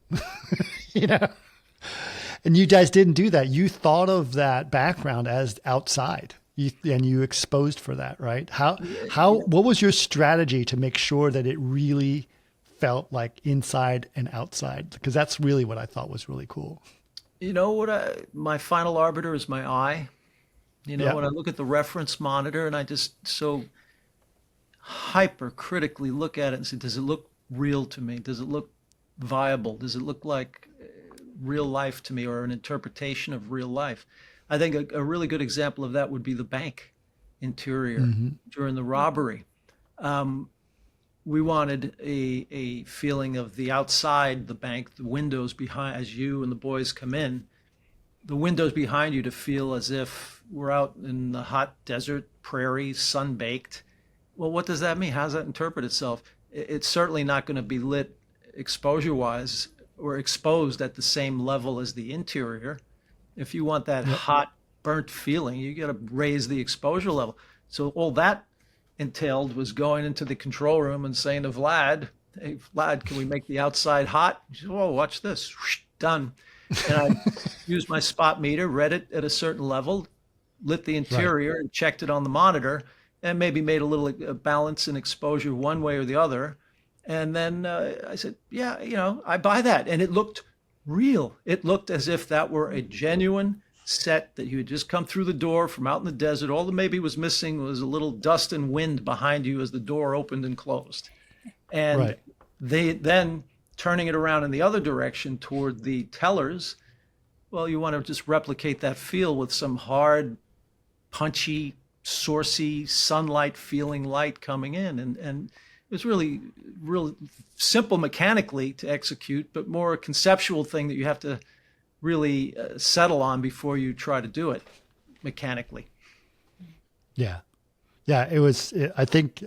And you guys didn't do that. You thought of that background as outside, and you exposed for that, right? What was your strategy to make sure that it really felt like inside and outside? Because that's really what I thought was really cool. You know what? My final arbiter is my eye. When I look at the reference monitor and I just so hyper critically look at it and say, does it look real to me? Does it look viable? Does it look like real life to me, or an interpretation of real life? I think a really good example of that would be the bank interior during the robbery. We wanted a feeling of the outside, the bank, the windows behind, as you and the boys come in, the windows behind you to feel as if we're out in the hot desert, prairie, sun-baked. Well, what does that mean? How does that interpret itself? It's certainly not going to be lit exposure-wise or exposed at the same level as the interior. If you want that hot, burnt feeling, you got to raise the exposure level. So all that entailed was going into the control room and saying to Vlad, hey, Vlad, can we make the outside hot? He said, watch this. Done. And I used my spot meter, read it at a certain level, lit the interior and checked it on the monitor, and maybe made a little balance in exposure one way or the other. And then I said, I buy that. And it looked real. It looked as if that were a genuine set that you had just come through the door from out in the desert. All that maybe was missing was a little dust and wind behind you as the door opened and closed. And they then turning it around in the other direction toward the tellers. Well, you want to just replicate that feel with some hard, punchy, sourcey, sunlight feeling light coming in. And it was really simple mechanically to execute, but more a conceptual thing that you have to really settle on before you try to do it mechanically. Yeah. It was, I think,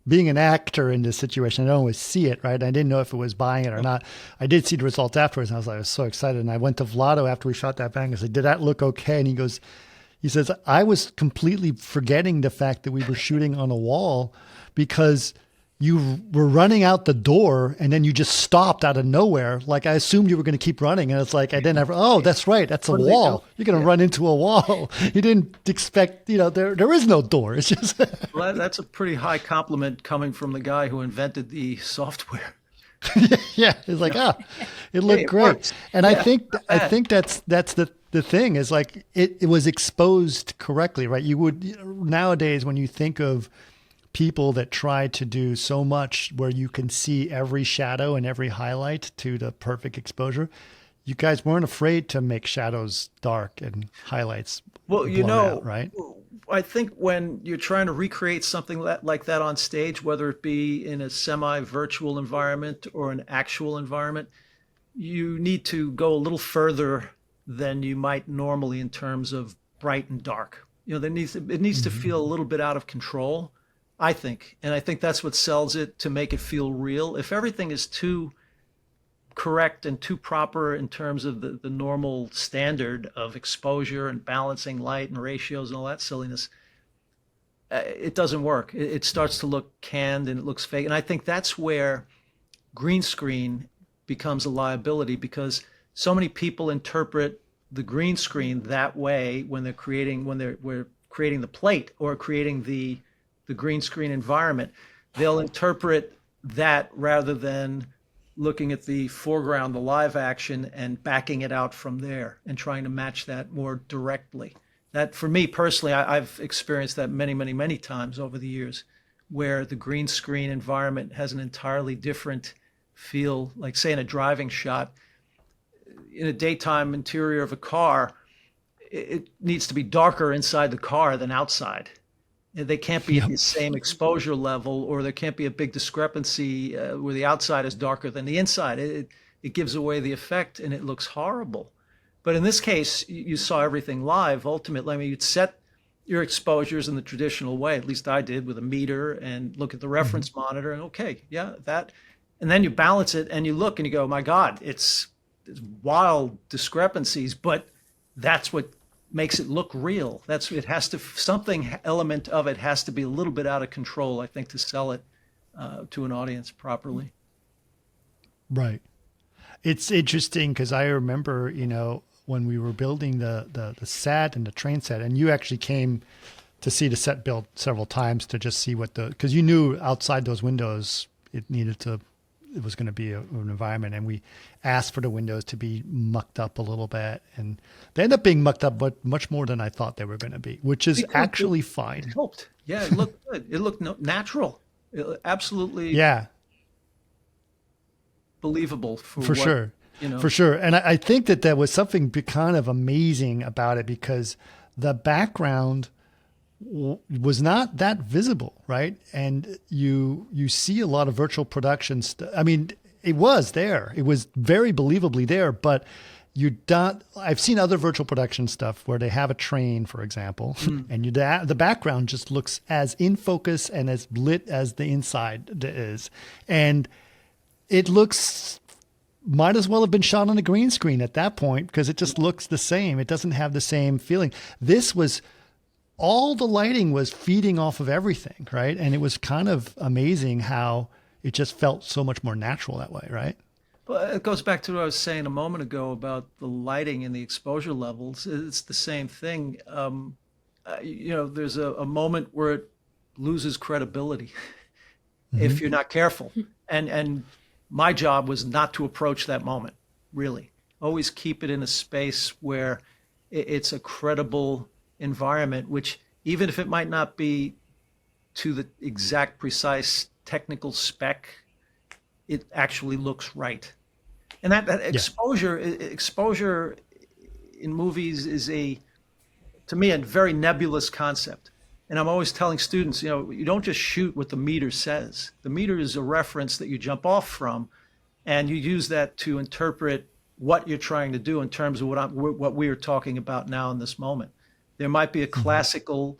being an actor in this situation, I don't always see it, right? I didn't know if it was buying it or not. I did see the results afterwards, and I was so excited. And I went to Vlado after we shot that bang. I said, did that look okay? And he says, I was completely forgetting the fact that we were shooting on a wall because, you were running out the door and then you just stopped out of nowhere. Like I assumed you were going to keep running, and it's like I didn't ever. Oh, that's right, that's a wall. You're going to run into a wall. You didn't expect. There is no door. It's just. Well, that's a pretty high compliment coming from the guy who invented the software. Yeah, it's like it looked great, works. and I think that's the thing is like it was exposed correctly, right? You would nowadays when you think of people that try to do so much where you can see every shadow and every highlight to the perfect exposure, you guys weren't afraid to make shadows dark and highlights blown out, right? I think when you're trying to recreate something like that on stage, whether it be in a semi-virtual environment or an actual environment, you need to go a little further than you might normally in terms of bright and dark. It needs to feel a little bit out of control, I think. And I think that's what sells it, to make it feel real. If everything is too correct and too proper in terms of the normal standard of exposure and balancing light and ratios and all that silliness, it doesn't work. It starts to look canned and it looks fake. And I think that's where green screen becomes a liability, because so many people interpret the green screen that way when we're creating the plate or creating the green screen environment. They'll interpret that rather than looking at the foreground, the live action, and backing it out from there and trying to match that more directly. That, for me personally, I've experienced that many, many, many times over the years, where the green screen environment has an entirely different feel. Like, say, in a driving shot, in a daytime interior of a car, it needs to be darker inside the car than outside. They can't be at the same exposure level, or there can't be a big discrepancy where the outside is darker than the inside. It gives away the effect and it looks horrible. But in this case, you saw everything live. Ultimately, I mean, you'd set your exposures in the traditional way, at least I did, with a meter, and look at the reference monitor, and okay, yeah, that. And then you balance it and you look and you go, my God, it's wild discrepancies, but that's what makes it look real. Something element of it has to be a little bit out of control, I think, to sell it to an audience properly. Right. It's interesting because I remember, when we were building the set and the train set, and you actually came to see the set built several times to just see because you knew outside those windows it was going to be an environment, and we asked for the windows to be mucked up a little bit, and they ended up being mucked up, but much more than I thought they were going to be, which is actually fine. It helped. Yeah, it looked good. It looked natural. Absolutely. Yeah. Believable for sure. For sure. And I think that was something kind of amazing about it, because the background was not that visible, right? And you see a lot of virtual productions. I mean, it was there. It was very believably there, but I've seen other virtual production stuff where they have a train, for example, and the background just looks as in focus and as lit as the inside is. And it might as well have been shot on a green screen at that point, because it just looks the same. It doesn't have the same feeling. All the lighting was feeding off of everything, right? And it was kind of amazing how it just felt so much more natural that way, right? Well, it goes back to what I was saying a moment ago about the lighting and the exposure levels. It's the same thing. There's a moment where it loses credibility if you're not careful. And my job was not to approach that moment, really. Always keep it in a space where it's a credible environment, which, even if it might not be to the exact precise technical spec, it actually looks right. And that exposure in movies is to me, a very nebulous concept. And I'm always telling students, you don't just shoot what the meter says. The meter is a reference that you jump off from, and you use that to interpret what you're trying to do in terms of what we are talking about now in this moment. There might be a classical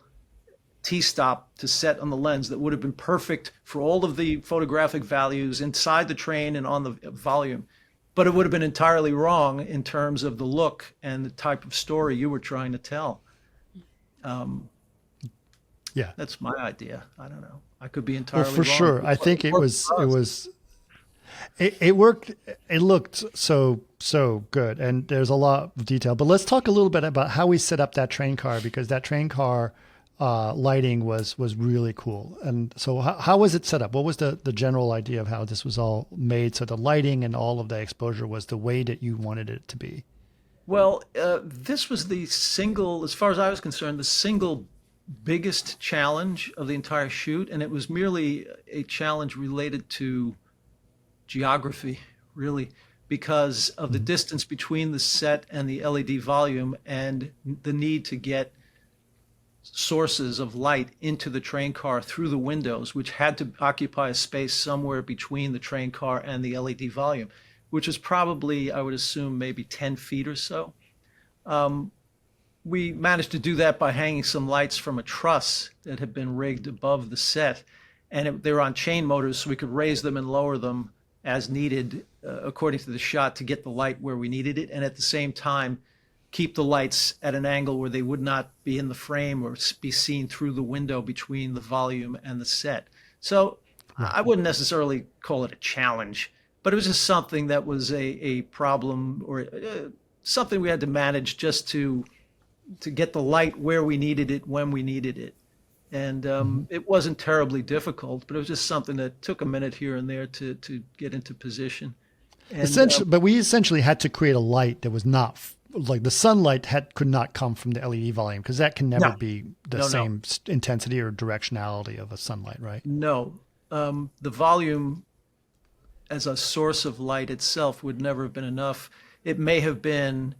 T-stop to set on the lens that would have been perfect for all of the photographic values inside the train and on the volume, but it would have been entirely wrong in terms of the look and the type of story you were trying to tell. That's my idea. I don't know. I could be entirely Well, for wrong. sure. I think it worked for us. was it worked. It looked so good, and there's a lot of detail. But let's talk a little bit about how we set up that train car, because that train car lighting was really cool. And so how was it set up? What was the general idea of how this was all made, so the lighting and all of the exposure was the way that you wanted it to be? Well, this was the single, as far as I was concerned, the single biggest challenge of the entire shoot, and it was merely a challenge related to geography, really, because of the distance between the set and the LED volume and the need to get sources of light into the train car through the windows, which had to occupy a space somewhere between the train car and the LED volume, which is probably, I would assume, maybe 10 feet or so. We managed to do that by hanging some lights from a truss that had been rigged above the set, and they were on chain motors, so we could raise them and lower them as needed according to the shot to get the light where we needed it, and at the same time keep the lights at an angle where they would not be in the frame or be seen through the window between the volume and the set. So I wouldn't necessarily call it a challenge, but it was just something that was a problem, or something we had to manage just to get the light where we needed it when we needed it. And it wasn't terribly difficult, but it was just something that took a minute here and there to get into position. And, Essentially, but we essentially had to create a light that was not like the sunlight could not come from the LED volume, because that can never be the same intensity or directionality of a sunlight, right? No, the volume as a source of light itself would never have been enough. It may have been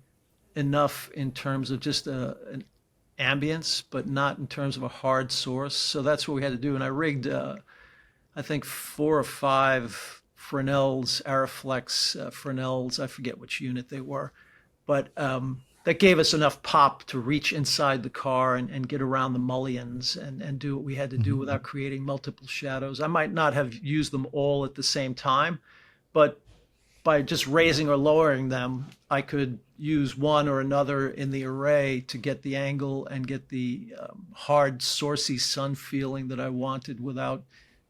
enough in terms of just an ambience, but not in terms of a hard source. So that's what we had to do. And I rigged, I think, 4 or 5 Fresnel's, Arriflex Fresnel's, I forget which unit they were, but that gave us enough pop to reach inside the car and get around the mullions and do what we had to do without creating multiple shadows. I might not have used them all at the same time, but by just raising or lowering them, I could use one or another in the array to get the angle and get the hard, sourcey sun feeling that I wanted without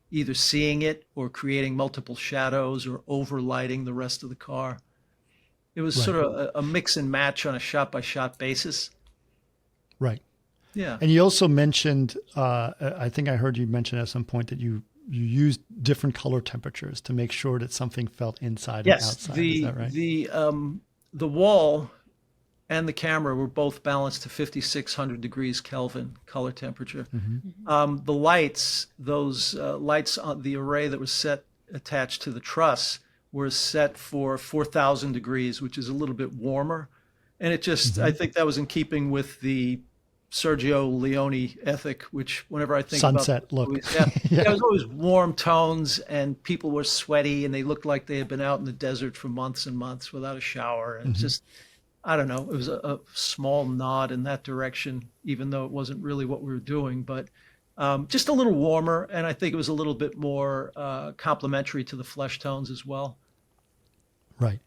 either seeing it or creating multiple shadows or overlighting the rest of the car. It was sort of a mix and match on a shot-by-shot basis. Right. Yeah. And you also mentioned, I think I heard you mention at some point that you used different color temperatures to make sure that something felt inside and outside. Is that right? The wall and the camera were both balanced to 5,600 degrees Kelvin color temperature. The lights, those lights on the array that was set attached to the truss, were set for 4,000 degrees, which is a little bit warmer. And it just, I think that was in keeping with the Sergio Leone ethic, which whenever I think sunset about look, movies, it was always warm tones, and people were sweaty, and they looked like they had been out in the desert for months and months without a shower. And it's just, I don't know, it was a small nod in that direction, even though it wasn't really what we were doing, but just a little warmer. And I think it was a little bit more complementary to the flesh tones as well. Right.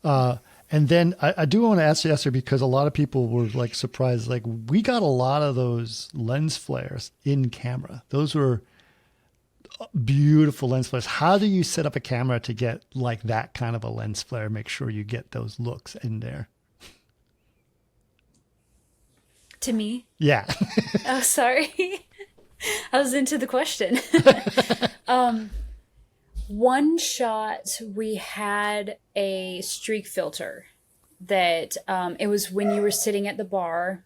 And then I do want to ask you, Esther, because a lot of people were like surprised, like we got a lot of those lens flares in camera. Those were beautiful lens flares. How do you set up a camera to get like that kind of a lens flare? Make sure you get those looks in there. To me? Yeah. Oh, sorry. I was into the question. One shot, we had a streak filter that it was when you were sitting at the bar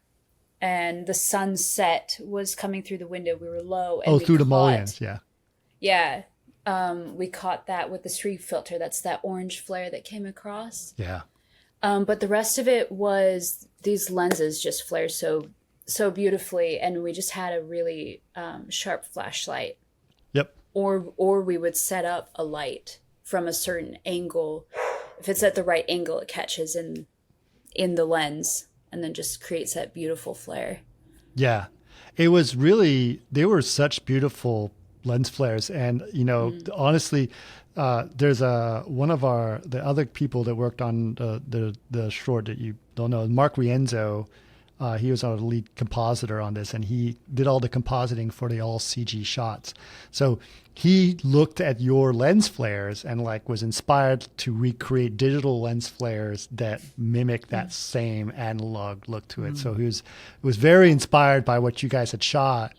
and the sunset was coming through the window. We were low. And through the mullions, yeah. Yeah. We caught that with the streak filter. That's that orange flare that came across. Yeah. But the rest of it was these lenses just flared so beautifully, and we just had a really sharp flashlight. Yep. Or we would set up a light from a certain angle. If it's at the right angle, it catches in the lens and then just creates that beautiful flare. Yeah. It was really, they were such beautiful lens flares. And, you know, honestly, there's one of the other people that worked on the short that you don't know, Mark Rienzo, He was our lead compositor on this, and he did all the compositing for the all CG shots. So he looked at your lens flares and like was inspired to recreate digital lens flares that mimic that same analog look to it. So he was very inspired by what you guys had shot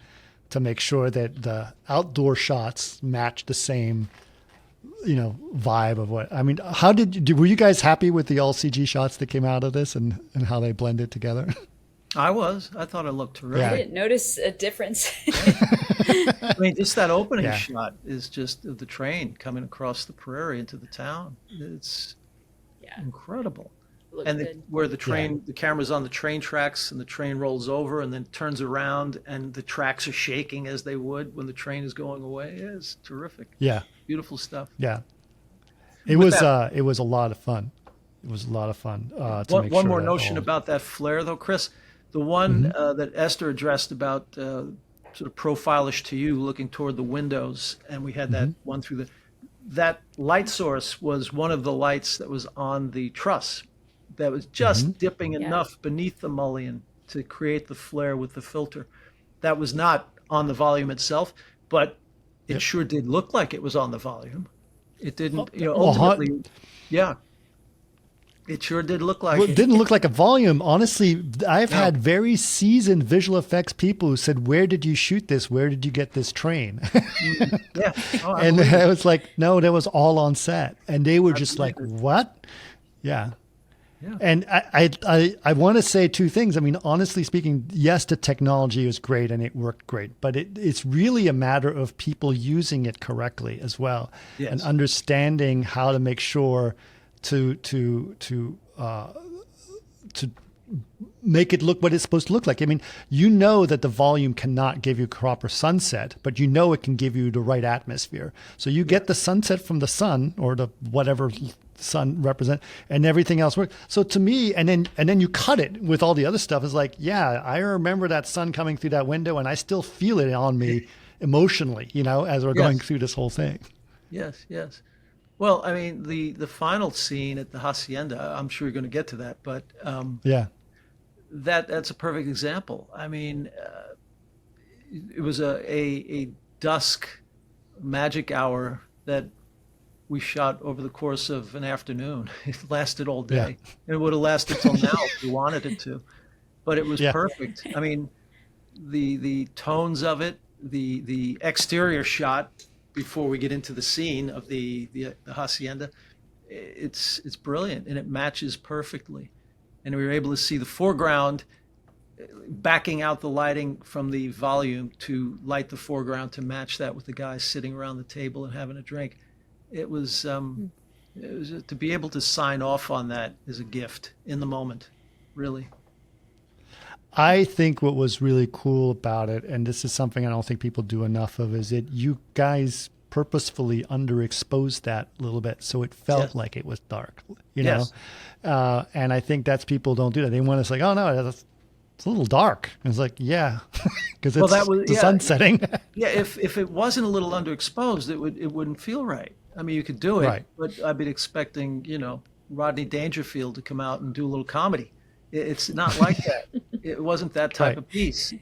to make sure that the outdoor shots match the same, vibe of what, I mean, how were you guys happy with the all CG shots that came out of this and how they blended together? I thought it looked terrific. I didn't notice a difference. I mean, just that opening Yeah. shot is just of the train coming across the prairie into the town. It's incredible. Looked And good. where the train, the camera's on the train tracks and the train rolls over and then turns around and the tracks are shaking as they would when the train is going away. Yeah, it's terrific. Yeah. Beautiful stuff. Yeah. It With was that- it was a lot of fun. It was a lot of fun. To make One sure more that notion all- about that flare, though, Chris. The one that Esther addressed about sort of profilish to you, looking toward the windows, and we had that one through that light source was one of the lights that was on the truss that was just dipping enough beneath the mullion to create the flare with the filter. That was not on the volume itself, but it sure did look like it was on the volume. It didn't, ultimately, yeah. It sure did look like Well, it it. didn't look like a volume. Honestly, I've had very seasoned visual effects people who said, "Where did you shoot this? Where did you get this train?" Yeah. Oh, I And believe it. I was like, "No, that was all on set." And they were just like, believe it. "What?" Yeah. Yeah. And I want to say two things. I mean, honestly speaking, yes, the technology was great and it worked great, but it's really a matter of people using it correctly as well, Yes. and understanding how to make sure to make it look what it's supposed to look like. I mean, that the volume cannot give you proper sunset, but it can give you the right atmosphere. So you get the sunset from the sun or the whatever sun represent, and everything else works. So to me, and then you cut it with all the other stuff. It's like, yeah, I remember that sun coming through that window, and I still feel it on me emotionally, as we're going through this whole thing. Yes, yes. Well, I mean, the final scene at the hacienda, I'm sure you're going to get to that, but Yeah. that's a perfect example. I mean, it was a dusk magic hour that we shot over the course of an afternoon. It lasted all day. It would have lasted till now if we wanted it to, but it was perfect. I mean, the tones of it, the exterior shot before we get into the scene of the hacienda, it's brilliant and it matches perfectly. And we were able to see the foreground backing out the lighting from the volume to light the foreground to match that with the guys sitting around the table and having a drink. It was to be able to sign off on that is a gift in the moment, really. I think what was really cool about it, and this is something I don't think people do enough of, is that you guys purposefully underexposed that a little bit so it felt like it was dark, Yes. And I think that's people don't do that. They want to say, "Oh no, it's a little dark." And it's like, yeah, because it's the sun setting. Yeah, if it wasn't a little underexposed, it wouldn't feel right. I mean, you could do it, Right. but I'd be expecting, Rodney Dangerfield to come out and do a little comedy. It's not like that. It wasn't that type Right. of piece.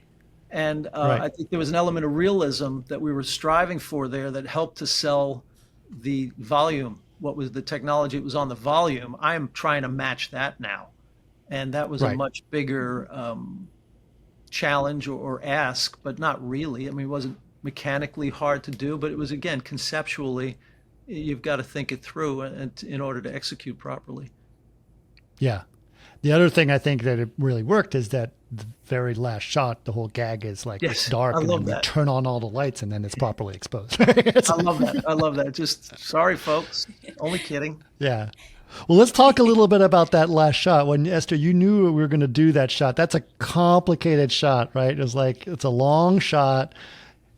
And Right. I think there was an element of realism that we were striving for there that helped to sell the volume. What was the technology? It was on the volume. I'm trying to match that now. And that was a Right. much bigger challenge or ask, but not really. I mean, it wasn't mechanically hard to do, but it was, again, conceptually, you've got to think it through in order to execute properly. Yeah. The other thing I think that it really worked is that the very last shot, the whole gag is like Yes, it's dark, I and love then we that. turn on all the lights, and then it's properly exposed. I love that. I love that. Just sorry, folks. Only kidding. Yeah. Well, let's talk a little bit about that last shot. When Esther, you knew we were going to do that shot. That's a complicated shot, right? It's a long shot.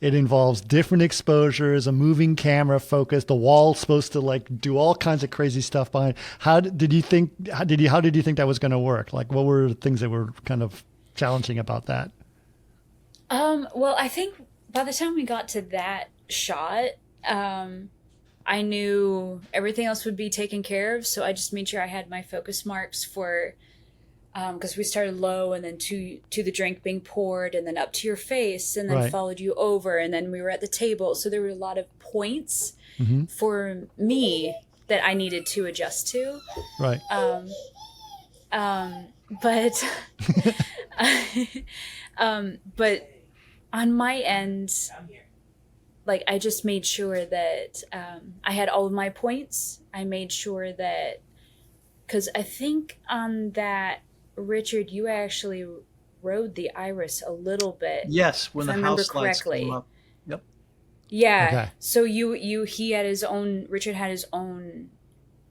It involves different exposures, a moving camera focus. The wall's supposed to do all kinds of crazy stuff behind. How did you think that was going to work? Like, what were the things that were kind of challenging about that? Well, I think by the time we got to that shot, I knew everything else would be taken care of. So I just made sure I had my focus marks for because we started low and then to the drink being poured and then up to your face and then Right. followed you over and then we were at the table. So there were a lot of points for me that I needed to adjust to. Right. But but on my end, like I just made sure that I had all of my points. I made sure that, because I think on that, Richard, you actually rode the iris a little bit. Yes, when if the I remember house lights correctly. came up. Yep. Yeah. Okay. So he had his own. Richard had his own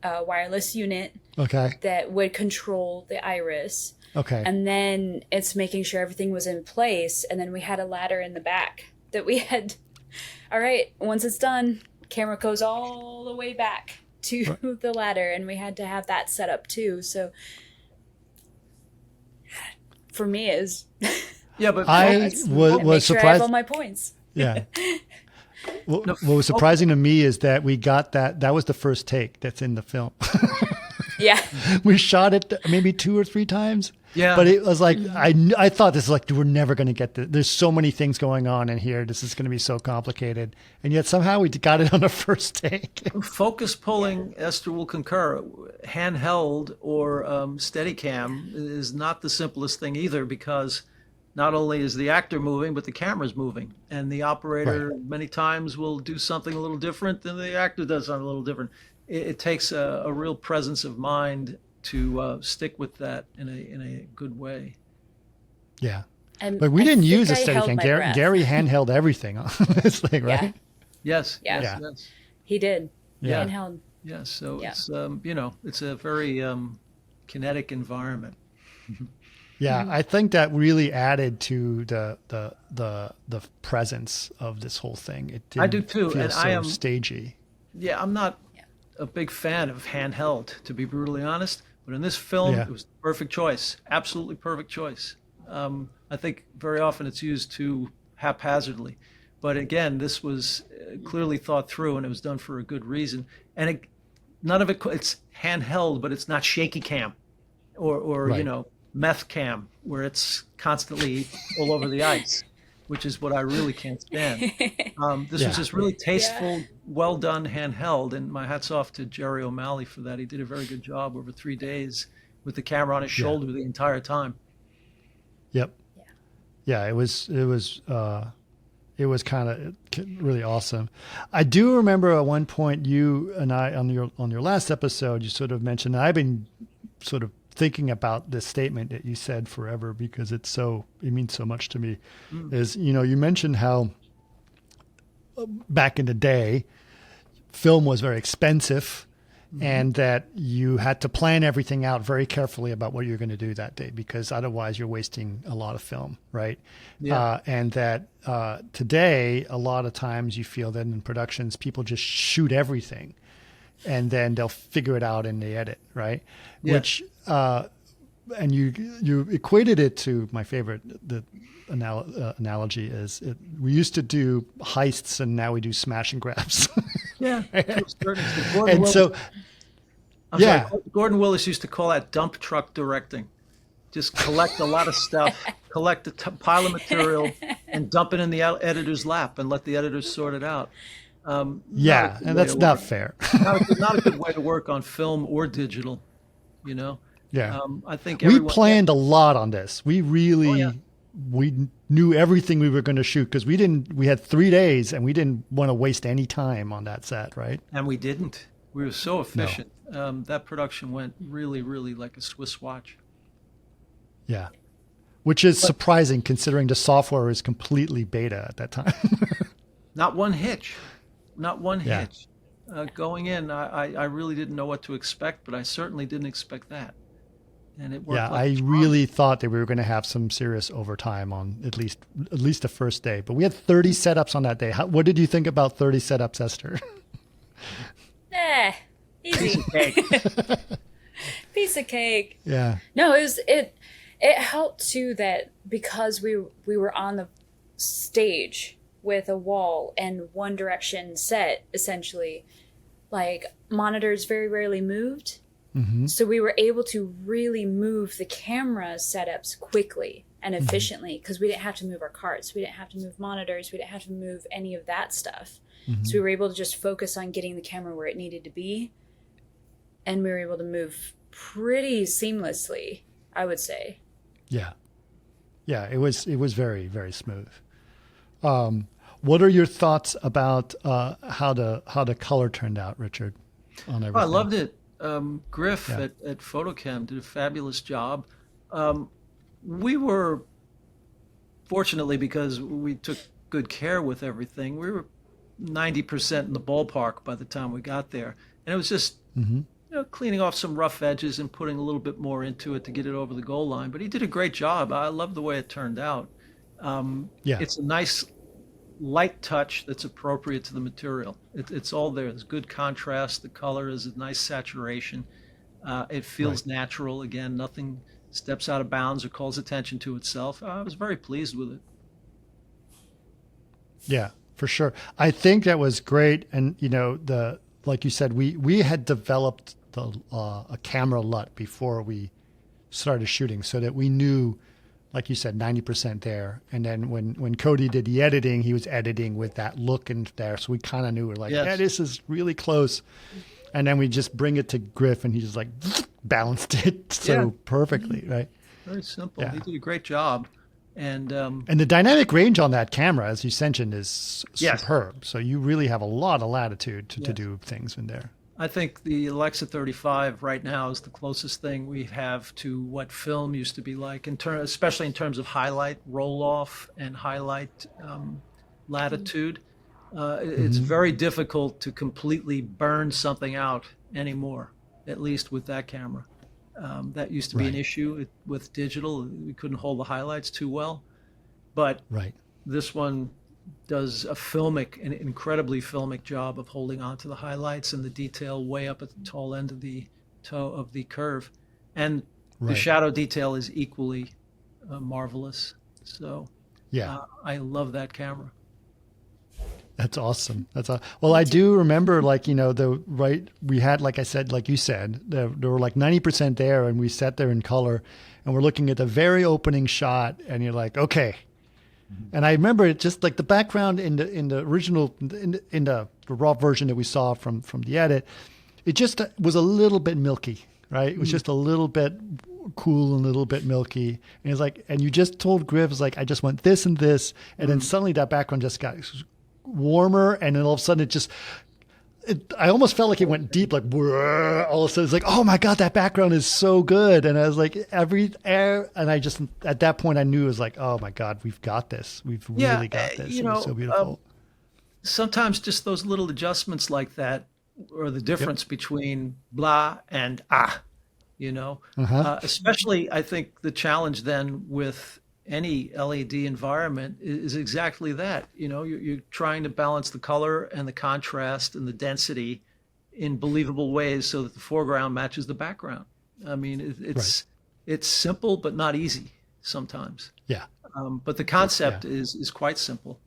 wireless unit Okay. that would control the iris. Okay. And then it's making sure everything was in place. And then we had a ladder in the back that we had. All right, once it's done, camera goes all the way back to the ladder. And we had to have that set up too. So for me, it was. Yeah, but I make was sure I have surprised. all my points. Yeah. What was surprising to me is that we got that was the first take that's in the film. Yeah. We shot it maybe 2 or 3 times. Yeah. But it was like, I thought this is like, we're never going to get this. There's so many things going on in here. This is going to be so complicated. And yet somehow we got it on the first take. focus pulling, Esther will concur, handheld or Steadicam is not the simplest thing either, because not only is the actor moving, but the camera's moving. And the operator many times will do something a little different than the actor does something a little different. It takes a real presence of mind to stick with that in a good way. Yeah. And But we I didn't think use a I held Steadicam. my Gary, breath. Gary handheld everything on this thing, right? Yeah. Yes. Yeah. Yes. Yeah. Yes. He did. Yeah. Handheld. Yes. So Yeah. it's it's a very kinetic environment. Yeah, I think that really added to the presence of this whole thing. It didn't I do too, feel and so I am stagey. Yeah, I'm not a big fan of handheld, to be brutally honest. But in this film, Yeah. it was the perfect choice. Absolutely perfect choice. I think very often it's used too haphazardly. But again, this was clearly thought through, and it was done for a good reason. And none of it's handheld, but it's not shaky cam or Right. meth cam, where it's constantly all over the ice, which is what I really can't stand. This Yeah. was just really tasteful, well done handheld, and my hat's off to Jerry O'Malley for that. He did a very good job over 3 days with the camera on his shoulder the entire time. Yep. Yeah, it was kind of really awesome. I do remember at one point you and I on your last episode, you sort of mentioned, and I've been sort of thinking about this statement that you said forever because it means so much to me. Is, you mentioned how back in the day, film was very expensive. And that you had to plan everything out very carefully about what you're going to do that day, because otherwise you're wasting a lot of film, right? Yeah. And that today, a lot of times you feel that in productions, people just shoot everything and then they'll figure it out in the edit, right? Yeah. Which, and you equated it to my favorite, the analogy is we used to do heists and now we do smash and grabs. Yeah. And so, Gordon Willis used to call that dump truck directing. Just collect a lot of stuff, collect a pile of material, and dump it in the editor's lap and let the editors sort it out. yeah, and that's not fair. Not a good way to work on film or digital, Yeah. I think We planned a lot on this. We really, yeah. we knew everything we were going to shoot because we had 3 days and we didn't want to waste any time on that set, right? And we didn't. We were so efficient. That production went really, really like a Swiss watch. Yeah. Which is surprising considering the software is completely beta at that time. Not one hitch. Not one Yeah. hitch. Going in, I really didn't know what to expect, but I certainly didn't expect that. And it worked. Yeah, like I really thought that we were going to have some serious overtime on at least the first day. But we had 30 setups on that day. What did you think about 30 setups, Esther? Easy. Piece of cake. Yeah. No, it helped too that because we were on the stage with a wall and one direction set essentially, like monitors very rarely moved. So we were able to really move the camera setups quickly and efficiently because we didn't have to move our carts. We didn't have to move monitors. We didn't have to move any of that stuff. So we were able to just focus on getting the camera where it needed to be. And we were able to move pretty seamlessly, I would say. Yeah. Yeah, it was very, very smooth. What are your thoughts about how the color turned out, Richard, on everything? I loved it. Griff at Photochem did a fabulous job. We were, fortunately, because we took good care with everything, we were 90% in the ballpark by the time we got there. And it was just cleaning off some rough edges and putting a little bit more into it to get it over the goal line. But he did a great job. I love the way it turned out. It's a nice light touch that's appropriate to the material. It's all there. There's good contrast. The color is a nice saturation. It feels natural. Again, nothing steps out of bounds or calls attention to itself. I was very pleased with it. Yeah, for sure. I think that was great. And, like you said, we had developed a camera LUT before we started shooting so that we knew, like you said, 90% there. And then when Cody did the editing, he was editing with that look in there. So we kind of knew, we're like, yeah, this is really close. And then we just bring it to Griff and he just like balanced it so perfectly, right? Very simple. He did a great job. And the dynamic range on that camera, as you mentioned, is superb. So you really have a lot of latitude to do things in there. I think the Alexa 35 right now is the closest thing we have to what film used to be like, especially in terms of highlight roll-off and highlight latitude. It's very difficult to completely burn something out anymore, at least with that camera. That used to be an issue with digital. We couldn't hold the highlights too well. But this one does an incredibly filmic job of holding on to the highlights and the detail way up at the tall end of the toe of the curve. And the shadow detail is equally marvelous. So I love that camera. That's awesome. Well, I do remember, we had, like I said, like you said, there were like 90% there, and we sat there in color, and we're looking at the very opening shot, and you're like, okay. And I remember it just like the background in the original, in the raw version that we saw from the edit, it just was a little bit milky, right? It was just a little bit cool and a little bit milky. And it's like, and you just told Griff, it's like, I just want this and this, and then suddenly that background just got warmer, and then all of a sudden I almost felt like it went deep, like all of a sudden it's like, oh my God, that background is so good. And I was like, and I just, at that point I knew it was like, oh my God, we've got this. We've really got this. It was so beautiful. Sometimes just those little adjustments like that, or the difference between blah and especially I think the challenge then with any LED environment is exactly that. You're trying to balance the color and the contrast and the density in believable ways so that the foreground matches the background. I mean, it's simple, but not easy sometimes. Yeah. But the concept is quite simple.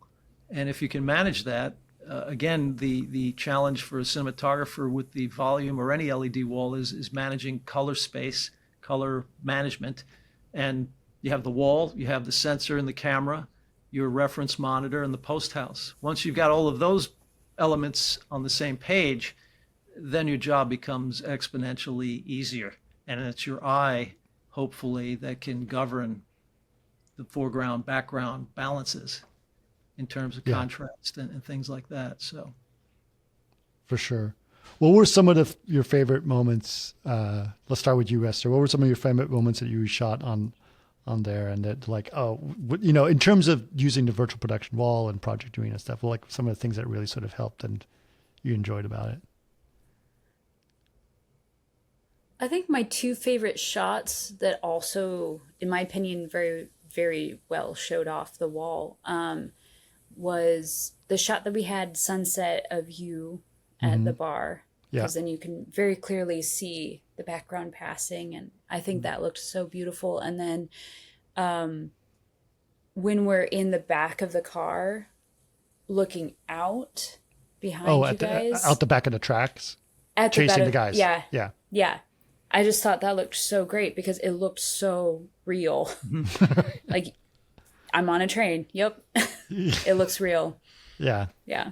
And if you can manage that, again, the challenge for a cinematographer with the volume or any LED wall is managing color space, color management. And you have the wall, you have the sensor and the camera, your reference monitor, and the post house. Once you've got all of those elements on the same page, then your job becomes exponentially easier. And it's your eye, hopefully, that can govern the foreground, background balances in terms of contrast and things like that. So, for sure. What were some of your favorite moments? Let's start with you, Esther. What were some of your favorite moments that you shot on there, and that in terms of using the virtual production wall and project doing and stuff, like some of the things that really sort of helped and you enjoyed about it? I think my two favorite shots that also, in my opinion, very, very well showed off the wall was the shot that we had sunset of you at the bar, because then you can very clearly see the background passing, and I think that looked so beautiful. And then when we're in the back of the car looking out behind you guys, out the back of the tracks, at chasing the guys. Yeah. I just thought that looked so great because it looked so real. Like, I'm on a train. Yep. It looks real. Yeah. Yeah.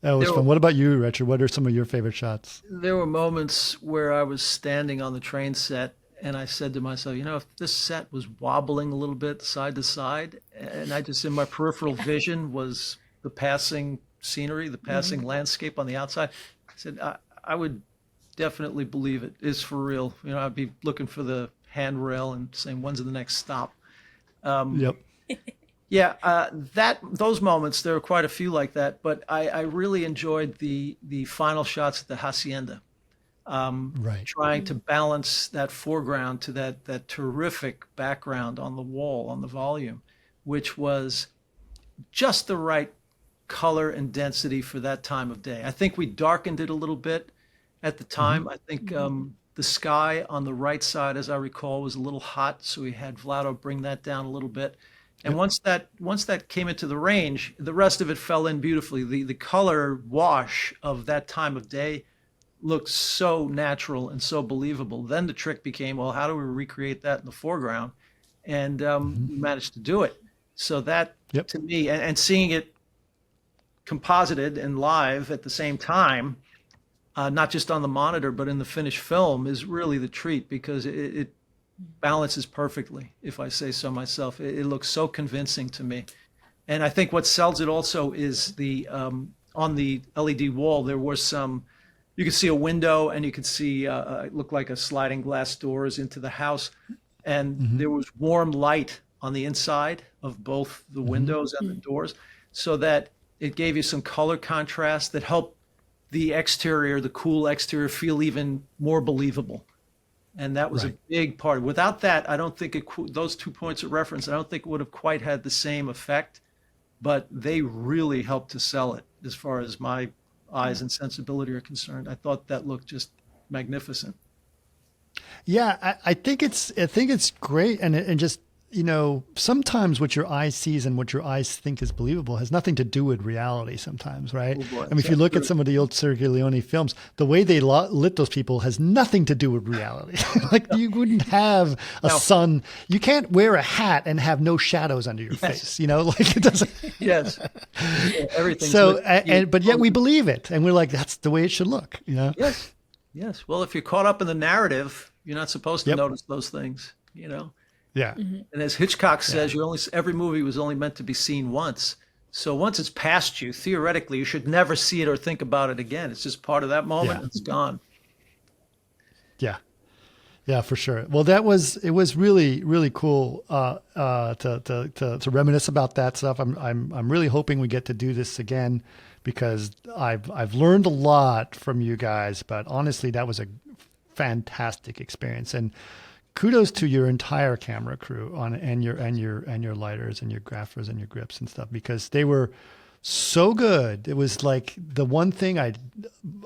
That was fun. What about you, Richard? What are some of your favorite shots? There were moments where I was standing on the train set and I said to myself, if this set was wobbling a little bit side to side, and I just, in my peripheral vision was the passing scenery, the passing landscape on the outside, I said, I would definitely believe it is for real. I'd be looking for the handrail and saying, when's the next stop? Yep. Yeah, those moments, there were quite a few like that, but I really enjoyed the final shots at the hacienda. Right. Trying to balance that foreground to that terrific background on the wall, on the volume, which was just the right color and density for that time of day. I think we darkened it a little bit at the time. I think the sky on the right side, as I recall, was a little hot, so we had Vlado bring that down a little bit. And once that came into the range, the rest of it fell in beautifully. The color wash of that time of day looked so natural and so believable. Then the trick became, well, how do we recreate that in the foreground? And we managed to do it. So that, to me, and seeing it composited and live at the same time, not just on the monitor, but in the finished film, is really the treat, because it balances perfectly, if I say so myself. It looks so convincing to me. And I think what sells it also is the on the LED wall, there was some, you could see a window and you could see it looked like a sliding glass doors into the house. And there was warm light on the inside of both the windows and the doors, so that it gave you some color contrast that helped the exterior, the cool exterior, feel even more believable. And that was a big part. Without that, I don't think those 2 points of reference, I don't think it would have quite had the same effect, but they really helped to sell it as far as my eyes and sensibility are concerned. I thought that looked just magnificent. Yeah, I think it's great, and just, sometimes what your eye sees and what your eyes think is believable has nothing to do with reality sometimes, right? Oh boy, I mean, if you look at some of the old Sergio Leone films, the way they lit those people has nothing to do with reality. Like, you wouldn't have a sun. You can't wear a hat and have no shadows under your face, like it doesn't. Yes. Everything. So, but yet we believe it, and we're like, that's the way it should look, Yes. Yes. Well, if you're caught up in the narrative, you're not supposed to notice those things, Yeah. And as Hitchcock says, every movie was only meant to be seen once. So once it's past you, theoretically, you should never see it or think about it again. It's just part of that moment. And it's gone. Yeah. Yeah, for sure. Well, it was really, really cool to reminisce about that stuff. I'm really hoping we get to do this again, because I've learned a lot from you guys, but honestly, that was a fantastic experience. And kudos to your entire camera crew and your lighters and your graphers and your grips and stuff, because they were so good. It was like the one thing I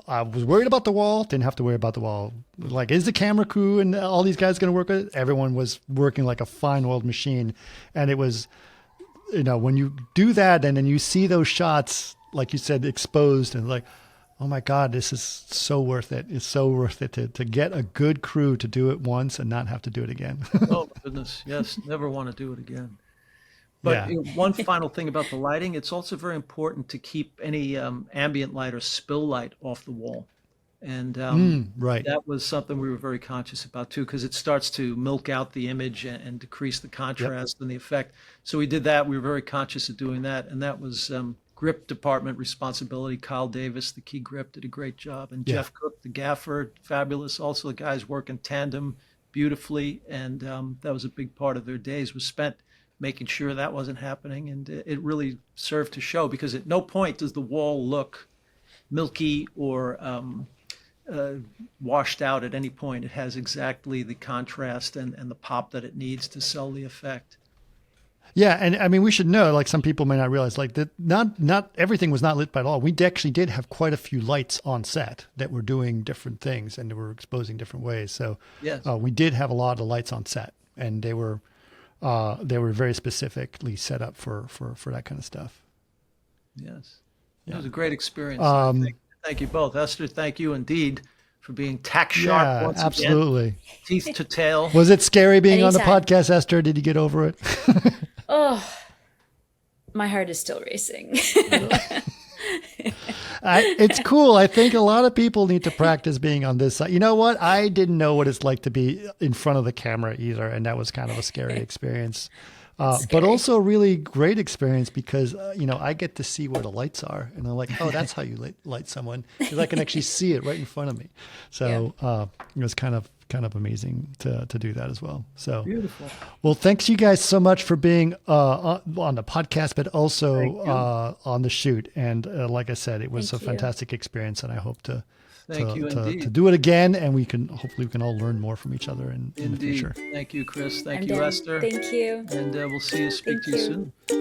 was worried about the wall, didn't have to worry about the wall. Like, is the camera crew and all these guys going to work with it? Everyone was working like a fine oiled machine. And it was, when you do that and then you see those shots, like you said, exposed, and like, oh my God, this is so worth it. It's so worth it to get a good crew to do it once and not have to do it again. Oh, goodness. Yes. Never want to do it again. But one final thing about the lighting, it's also very important to keep any ambient light or spill light off the wall. And that was something we were very conscious about too, because it starts to milk out the image and decrease the contrast and the effect. So we did that. We were very conscious of doing that. And that was grip department responsibility. Kyle Davis, the key grip, did a great job. And Jeff Cook, the gaffer, fabulous. Also, the guys work in tandem beautifully. And that was a big part of their days, was spent making sure that wasn't happening. And it really served to show, because at no point does the wall look milky or washed out at any point. It has exactly the contrast and the pop that it needs to sell the effect. Yeah, and I mean, we should know, like, some people may not realize, like, that not everything was not lit by all. We actually did have quite a few lights on set that were doing different things and they were exposing different ways. So we did have a lot of lights on set, and they were very specifically set up for that kind of stuff. Yes, it was a great experience. Thank you both, Esther. Thank you indeed for being tack sharp Yeah, once absolutely. again, teeth to tail. Was it scary being on the Anytime. podcast, Esther? Did you get over it? Oh, my heart is still racing. It's cool. I think a lot of people need to practice being on this side. You know what? I didn't know what it's like to be in front of the camera either, and that was kind of a scary experience. But Scary. also a really great experience because, I get to see where the lights are. And I'm like, oh, that's how you light someone. Because I can actually see it right in front of me. So it was kind of amazing to do that as well. So Beautiful. well, thanks you guys so much for being on the podcast, but also on the shoot. And like I said, it was Thank a you. fantastic experience, and I hope to Thank you indeed. to do it again, and hopefully we can all learn more from each other in the Indeed. future. Thank you, Chris. Thank I'm you, down. Esther. Thank you. And we'll see you, speak Thank to you you. soon.